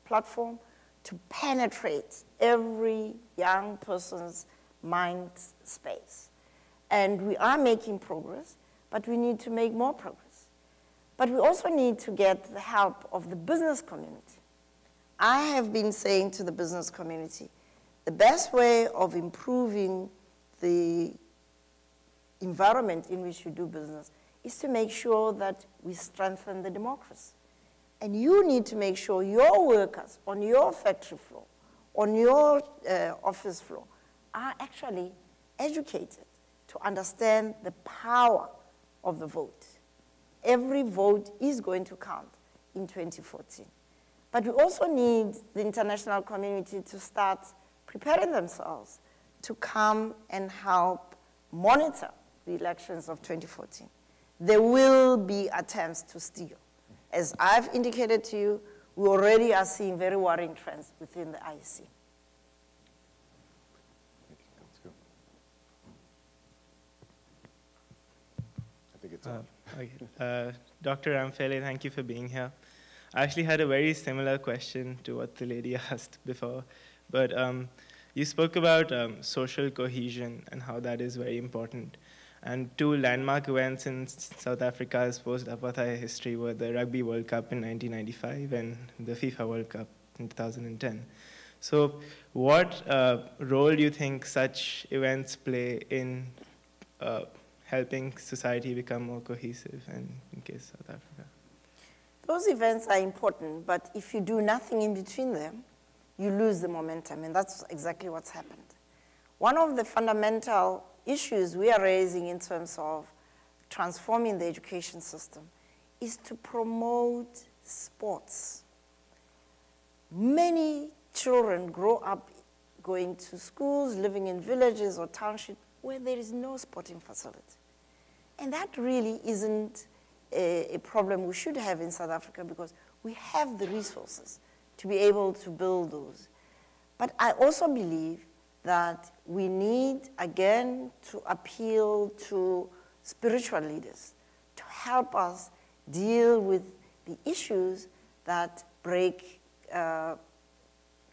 platform to penetrate every young person's mind space. And we are making progress, but we need to make more progress. But we also need to get the help of the business community. I have been saying to the business community, the best way of improving the environment in which you do business is to make sure that we strengthen the democracy. And you need to make sure your workers on your factory floor, on your office floor, are actually educated to understand the power of the vote. Every vote is going to count in 2014. But we also need the international community to start preparing themselves to come and help monitor the elections of 2014. There will be attempts to steal. As I've indicated to you, we already are seeing very worrying trends within the IEC. Dr. Ramphele, thank you for being here. I actually had a very similar question to what the lady asked before, but you spoke about social cohesion and how that is very important. And two landmark events in South Africa's post-apartheid history were the Rugby World Cup in 1995 and the FIFA World Cup in 2010. So what role do you think such events play in helping society become more cohesive, and in case South Africa? Those events are important, but if you do nothing in between them, you lose the momentum, and that's exactly what's happened. One of the fundamental issues we are raising in terms of transforming the education system is to promote sports. Many children grow up going to schools, living in villages or townships where there is no sporting facility. And that really isn't a problem we should have in South Africa, because we have the resources to be able to build those. But I also believe that we need, again, to appeal to spiritual leaders to help us deal with the issues that break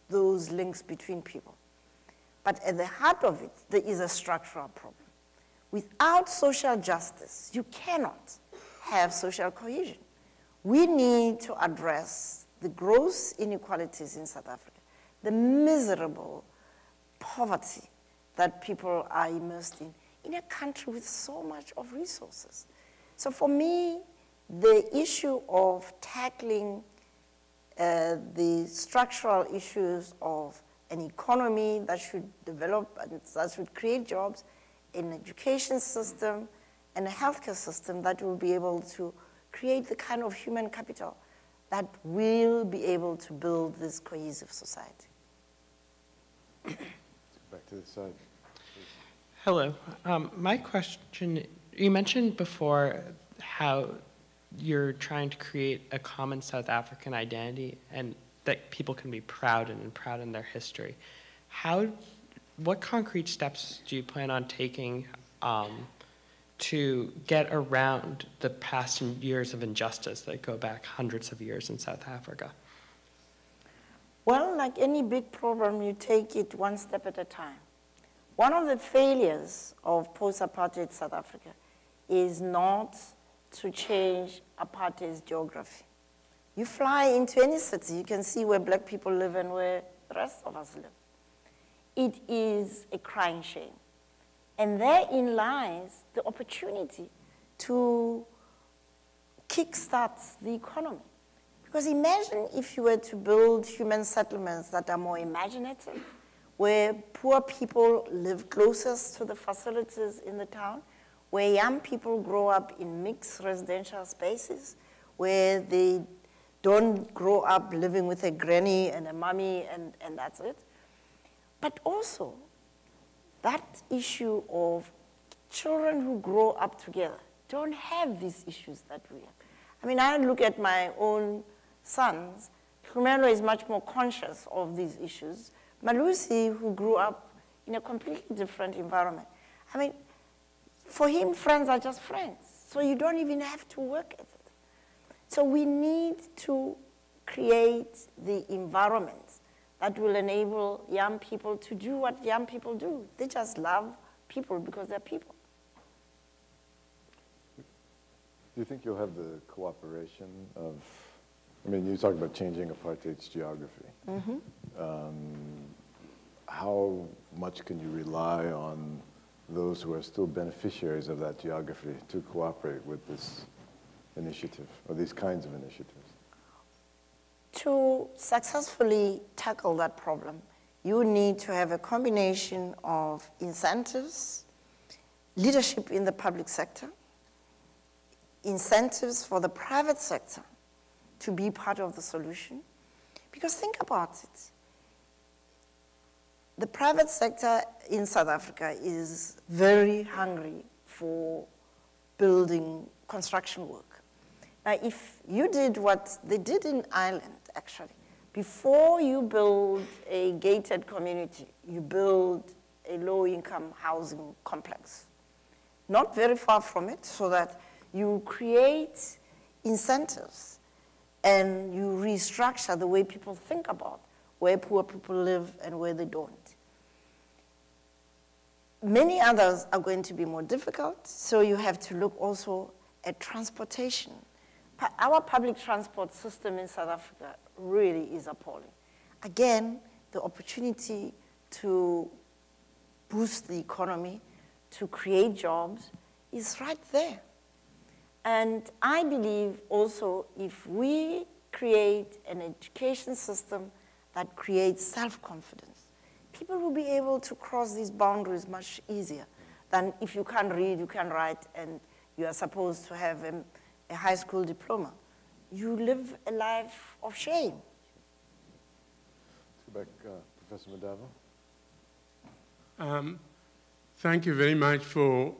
those links between people. But at the heart of it, there is a structural problem. Without social justice, you cannot have social cohesion. We need to address the gross inequalities in South Africa, the miserable poverty that people are immersed in a country with so much of resources. So for me, the issue of tackling the structural issues of an economy that should develop and that should create jobs, an education system, and a healthcare system that will be able to create the kind of human capital that will be able to build this cohesive society. Back to this side. Hello. My question, you mentioned before how you're trying to create a common South African identity and that people can be proud in their history. What concrete steps do you plan on taking to get around the past years of injustice that go back hundreds of years in South Africa? Well, like any big problem, you take it one step at a time. One of the failures of post-apartheid South Africa is not to change apartheid's geography. You fly into any city, you can see where black people live and where the rest of us live. It is a crying shame. And therein lies the opportunity to kickstart the economy. Because imagine if you were to build human settlements that are more imaginative, where poor people live closest to the facilities in the town, where young people grow up in mixed residential spaces, where they don't grow up living with a granny and a mommy and that's it. But also, that issue of children who grow up together don't have these issues that we have. I mean, I look at my own sons. Khumelo is much more conscious of these issues. Malusi, who grew up in a completely different environment. I mean, for him, friends are just friends. So you don't even have to work at it. So we need to create the environment that will enable young people to do what young people do. They just love people because they're people. Do you think you'll have the cooperation of, I mean, you talk about changing apartheid's geography. Mm-hmm. How much can you rely on those who are still beneficiaries of that geography to cooperate with this initiative, or these kinds of initiatives? To successfully tackle that problem, you need to have a combination of incentives, leadership in the public sector, incentives for the private sector to be part of the solution. Because think about it. The private sector in South Africa is very hungry for building construction work. Now, if you did what they did in Ireland, actually, before you build a gated community, you build a low-income housing complex. Not very far from it, so that you create incentives and you restructure the way people think about where poor people live and where they don't. Many others are going to be more difficult, so you have to look also at transportation. Our public transport system in South Africa really is appalling. Again, the opportunity to boost the economy, to create jobs, is right there. And I believe also if we create an education system that creates self-confidence, people will be able to cross these boundaries much easier than if you can't read, you can't write, and you are supposed to have a high school diploma. You live a life of shame. Let's go back, Professor Madava. Thank you very much for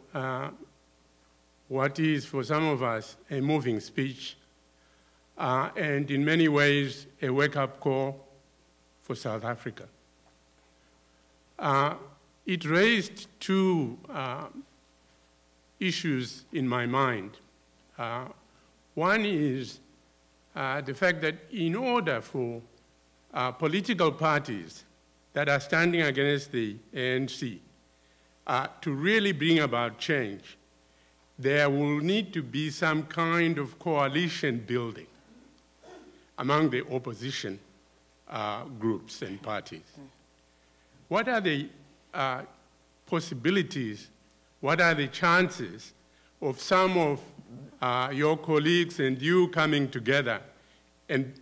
what is, for some of us, a moving speech, and in many ways, a wake-up call for South Africa. It raised two issues in my mind. One is the fact that in order for political parties that are standing against the ANC to really bring about change, there will need to be some kind of coalition building among the opposition groups and parties. What are the possibilities, what are the chances of some of your colleagues and you coming together and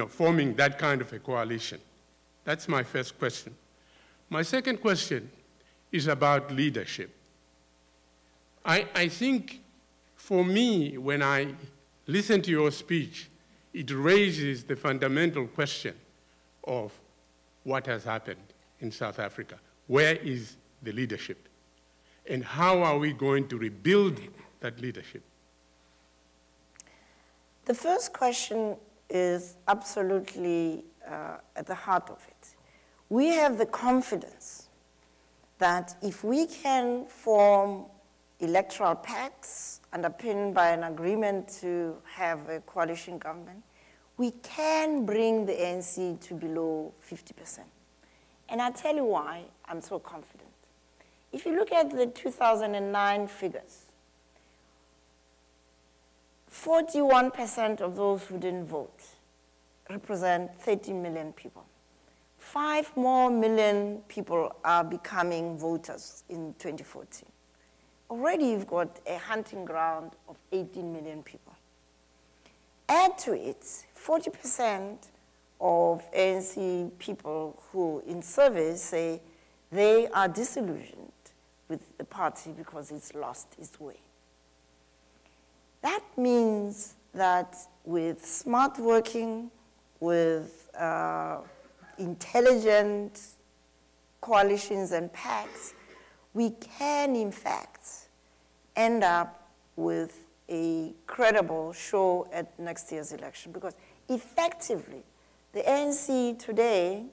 forming that kind of a coalition? That's my first question. My second question is about leadership. I think for me, when I listen to your speech, it raises the fundamental question of what has happened in South Africa. Where is the leadership? And how are we going to rebuild that leadership? The first question is absolutely at the heart of it. We have the confidence that if we can form electoral pacts underpinned by an agreement to have a coalition government, we can bring the ANC to below 50%. And I'll tell you why I'm so confident. If you look at the 2009 figures, 41% of those who didn't vote represent 30 million people. 5 more million people are becoming voters in 2014. Already you've got a hunting ground of 18 million people. Add to it 40% of ANC people who in surveys say they are disillusioned with the party because it's lost its way. That means that with smart working, with intelligent coalitions and pacts, we can, in fact, end up with a credible show at next year's election. Because effectively, the ANC today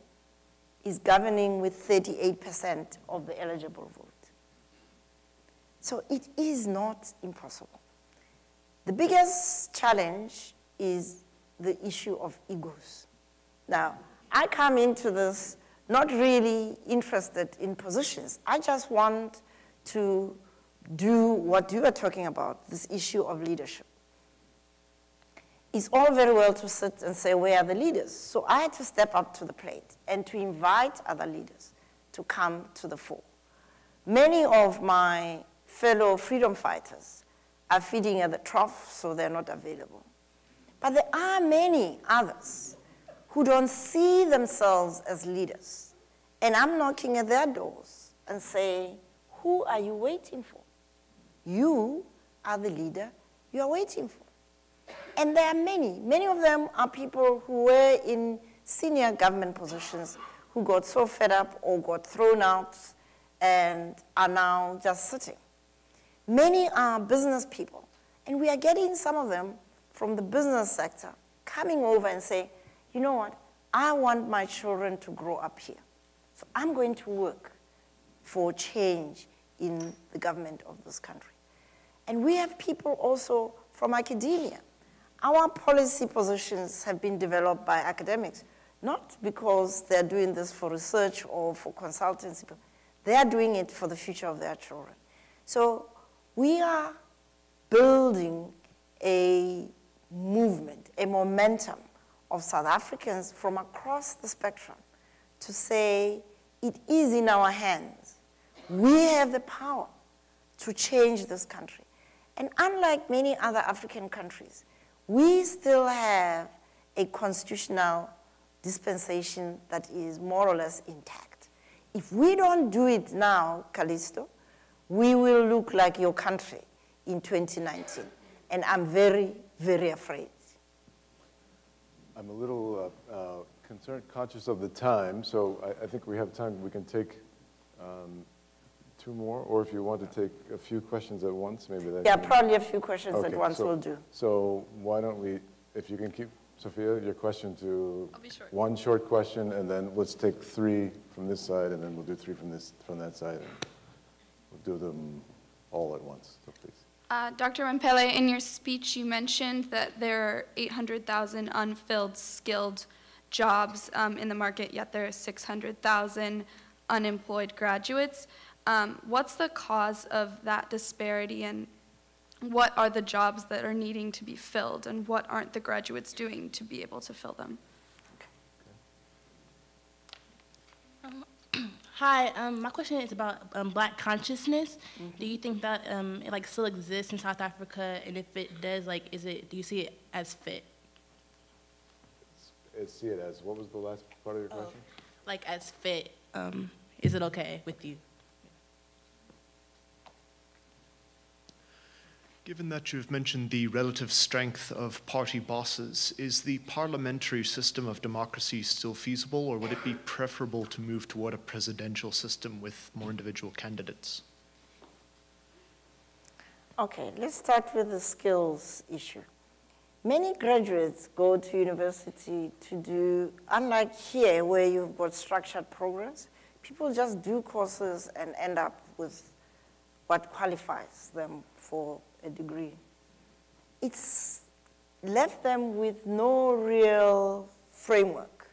is governing with 38% of the eligible vote. So it is not impossible. The biggest challenge is the issue of egos. Now, I come into this not really interested in positions. I just want to do what you are talking about, this issue of leadership. It's all very well to sit and say, where are the leaders? So I had to step up to the plate and to invite other leaders to come to the fore. Many of my fellow freedom fighters are feeding at the trough, so they're not available. But there are many others who don't see themselves as leaders. And I'm knocking at their doors and saying, who are you waiting for? You are the leader you are waiting for. And there are many. Many of them are people who were in senior government positions who got so fed up or got thrown out and are now just sitting. Many are business people. And we are getting some of them from the business sector coming over and saying, you know what, I want my children to grow up here. So I'm going to work for change in the government of this country. And we have people also from academia. Our policy positions have been developed by academics, not because they're doing this for research or for consultancy, but they are doing it for the future of their children. So we are building a movement, a momentum of South Africans from across the spectrum to say it is in our hands. We have the power to change this country. And unlike many other African countries, we still have a constitutional dispensation that is more or less intact. If we don't do it now, Callisto, we will look like your country in 2019. And I'm very, very afraid. I'm a little concerned, conscious of the time, so I think we have time. We can take 2 more, or if you want to take a few questions at once, maybe that. Yeah, probably a few questions at once so, will do. So why don't we, if you can keep, Sophia, your question to I'll be short. 1 short question, and then let's take 3 from this side, and then we'll do 3 from that side, and we'll do them all at once. So please. Dr. Ramphele, in your speech, you mentioned that there are 800,000 unfilled skilled jobs in the market, yet there are 600,000 unemployed graduates. What's the cause of that disparity, and what are the jobs that are needing to be filled, and what aren't the graduates doing to be able to fill them? Hi, my question is about Black consciousness. Do you think that it like still exists in South Africa, and if it does, like, do you see it as fit? See it as, what was the last part of your question? Like as fit, is it okay with you? Given that you've mentioned the relative strength of party bosses, is the parliamentary system of democracy still feasible, or would it be preferable to move toward a presidential system with more individual candidates? Okay, let's start with the skills issue. Many graduates go to university to do, unlike here where you've got structured programs, people just do courses and end up with what qualifies them for a degree. It's left them with no real framework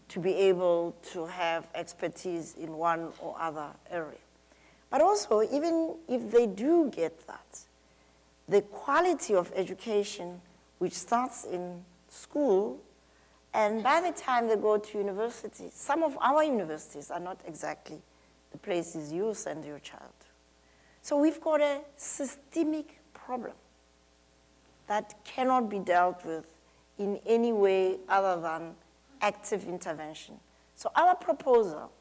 to be able to have expertise in one or other area. But also, even if they do get that, the quality of education, which starts in school, and by the time they go to university, some of our universities are not exactly the places you send your child. So we've got a systemic problem that cannot be dealt with in any way other than active intervention. So our proposal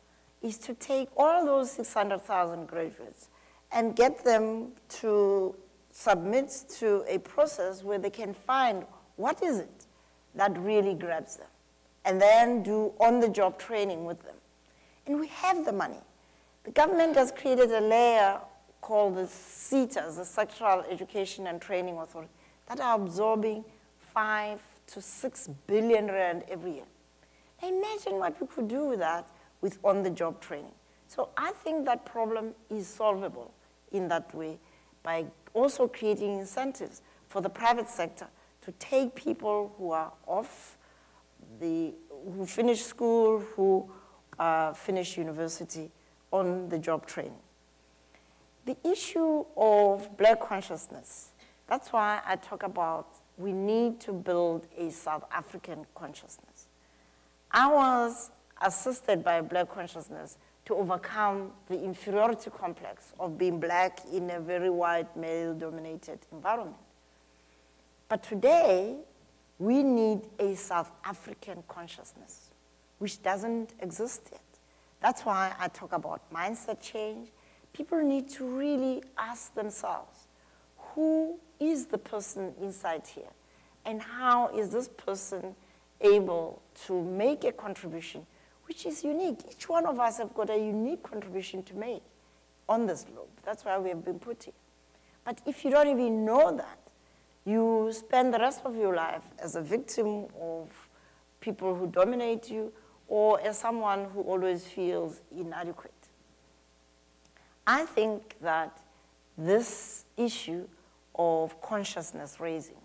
is to take all those 600,000 graduates and get them to submit to a process where they can find what is it that really grabs them, and then do on-the-job training with them. And we have the money. The government has created a layer called the SETAs, the Sectoral Education and Training Authority, that are absorbing 5 to 6 billion rand every year. Now imagine what we could do with that with on-the-job training. So I think that problem is solvable in that way by also creating incentives for the private sector to take people who are who finish school, who finish university on the job training. The issue of Black consciousness, that's why I talk about we need to build a South African consciousness. I was assisted by Black consciousness to overcome the inferiority complex of being Black in a very white, male-dominated environment. But today, we need a South African consciousness, which doesn't exist yet. That's why I talk about mindset change. People need to really ask themselves, who is the person inside here? And how is this person able to make a contribution which is unique? Each one of us have got a unique contribution to make on this globe. That's why we have been put here. But if you don't even know that, you spend the rest of your life as a victim of people who dominate you, or as someone who always feels inadequate. I think that this issue of consciousness raising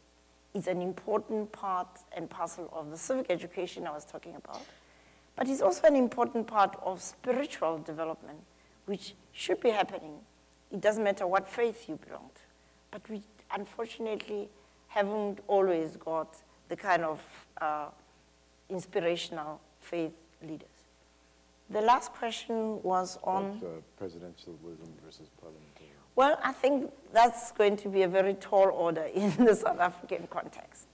is an important part and parcel of the civic education I was talking about, but it's also an important part of spiritual development, which should be happening. It doesn't matter what faith you belong to, but we unfortunately haven't always got the kind of inspirational faith leaders. The last question was on presidentialism versus parliamentarian. Well, I think that's going to be a very tall order in the South African context.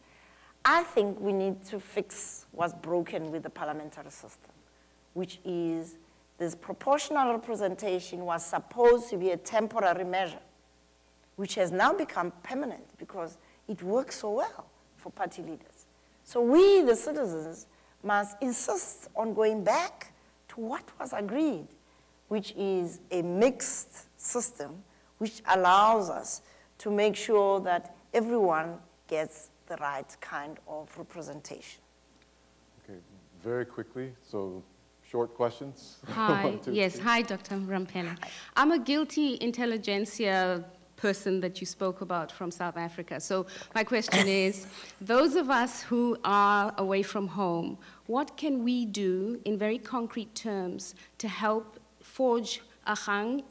I think we need to fix what's broken with the parliamentary system, which is this proportional representation was supposed to be a temporary measure, which has now become permanent because it works so well for party leaders. So we, the citizens, must insist on going back to what was agreed, which is a mixed system which allows us to make sure that everyone gets the right kind of representation. Okay, very quickly, so short questions. Hi, One, two, yes, three. hi, Dr. Ramphele. I'm a guilty intelligentsia person that you spoke about from South Africa. So my question is, those of us who are away from home, what can we do in very concrete terms to help forge Ahang,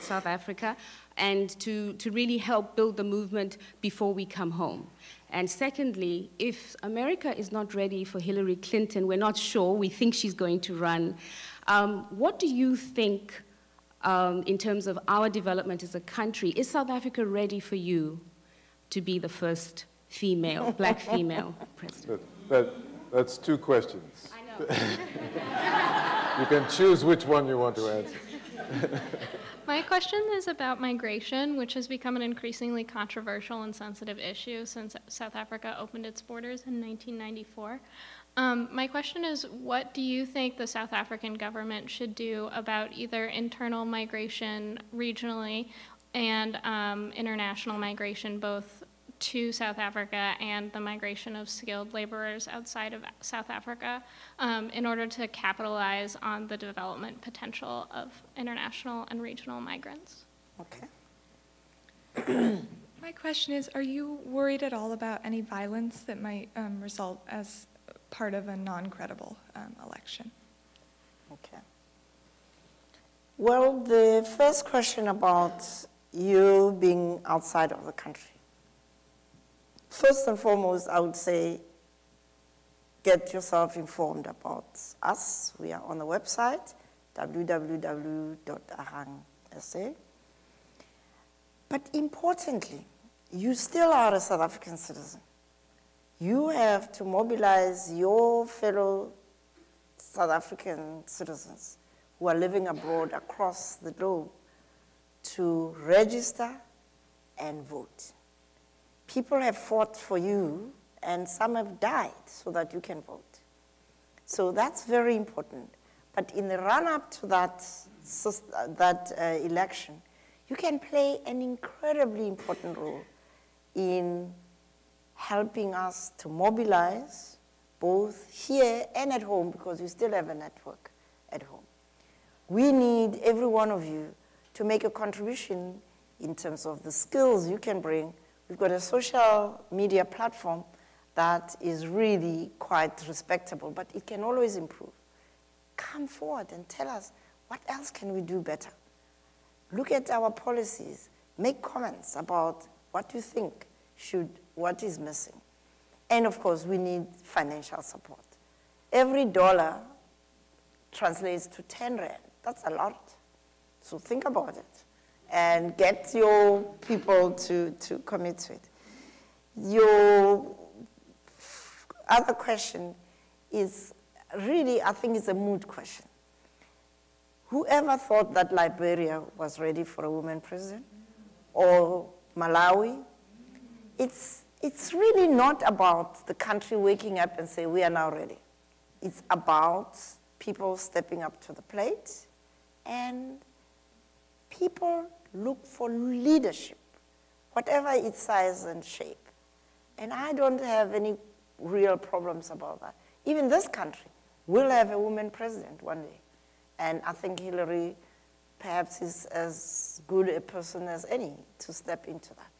South Africa, and to really help build the movement before we come home? And secondly, if America is not ready for Hillary Clinton, we're not sure, we think she's going to run, what do you think in terms of our development as a country? Is South Africa ready for you to be the first female, Black female president? That's two questions. I know. You can choose which one you want to answer. My question is about migration, which has become an increasingly controversial and sensitive issue since South Africa opened its borders in 1994. My question is, what do you think the South African government should do about either internal migration regionally and international migration, both to South Africa and the migration of skilled laborers outside of South Africa, in order to capitalize on the development potential of international and regional migrants? Okay. My question is, are you worried at all about any violence that might result as part of a non-credible election? Okay. Well, the first question about you being outside of the country. First and foremost, I would say get yourself informed about us. We are on the website, www.ahang.sa. But importantly, you still are a South African citizen. You have to mobilize your fellow South African citizens who are living abroad across the globe to register and vote. People have fought for you, and some have died so that you can vote. So that's very important. But in the run-up to that election, you can play an incredibly important role in helping us to mobilize both here and at home, because you still have a network at home. We need every one of you to make a contribution in terms of the skills you can bring. We've got a social media platform that is really quite respectable, but it can always improve. Come forward and tell us, what else can we do better? Look at our policies. Make comments about what you think what is missing. And of course, we need financial support. Every dollar translates to 10 rand. That's a lot. So think about it and get your people to commit to it. Your other question is really, I think it's a mood question. Whoever thought that Liberia was ready for a woman president, or Malawi? It's really not about the country waking up and say, we are now ready. It's about people stepping up to the plate, and people look for leadership, whatever its size and shape. And I don't have any real problems about that. Even this country will have a woman president one day. And I think Hillary perhaps is as good a person as any to step into that.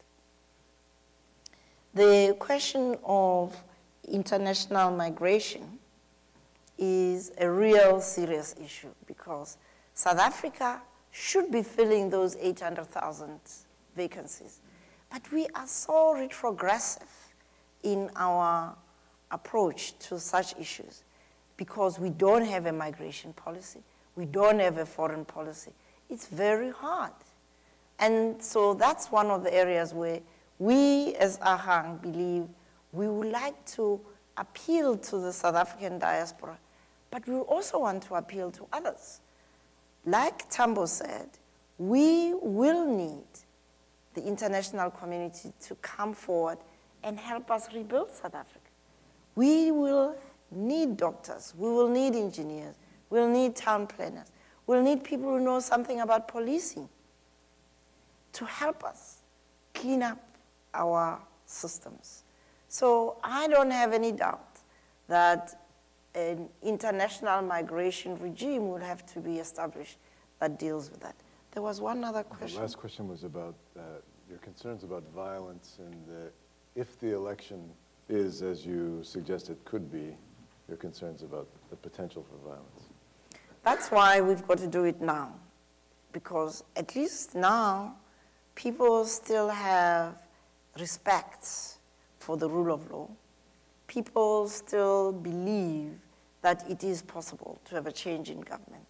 The question of international migration is a real serious issue, because South Africa should be filling those 800,000 vacancies. But we are so retrogressive in our approach to such issues because we don't have a migration policy. We don't have a foreign policy. It's very hard. And so that's one of the areas where we as Ahang believe we would like to appeal to the South African diaspora, but we also want to appeal to others. Like Tambo said, we will need the international community to come forward and help us rebuild South Africa. We will need doctors, we will need engineers, we'll need town planners, we'll need people who know something about policing to help us clean up our systems. So I don't have any doubt that an international migration regime will have to be established that deals with that. There was one other question. The last question was about your concerns about violence, and if the election is, as you suggested, could be, your concerns about the potential for violence. That's why we've got to do it now, because at least now people still have respect for the rule of law. People still believe that it is possible to have a change in government.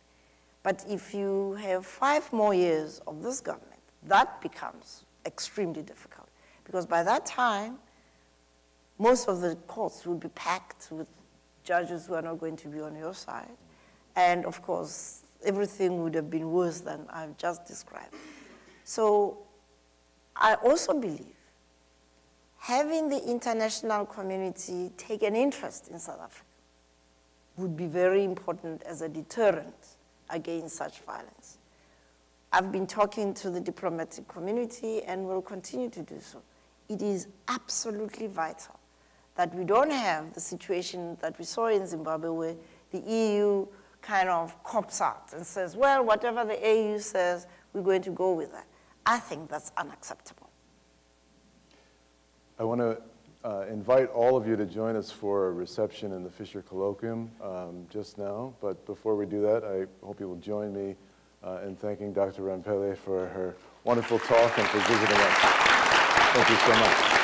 But if you have 5 more years of this government, that becomes extremely difficult, because by that time, most of the courts will be packed with judges who are not going to be on your side. And of course, everything would have been worse than I've just described. So I also believe having the international community take an interest in South Africa would be very important as a deterrent against such violence. I've been talking to the diplomatic community and will continue to do so. It is absolutely vital that we don't have the situation that we saw in Zimbabwe where the EU kind of cops out and says, well, whatever the AU says, we're going to go with that. I think that's unacceptable. I want to invite all of you to join us for a reception in the Fisher Colloquium just now. But before we do that, I hope you will join me in thanking Dr. Ramphele for her wonderful talk and for visiting us. Thank you so much.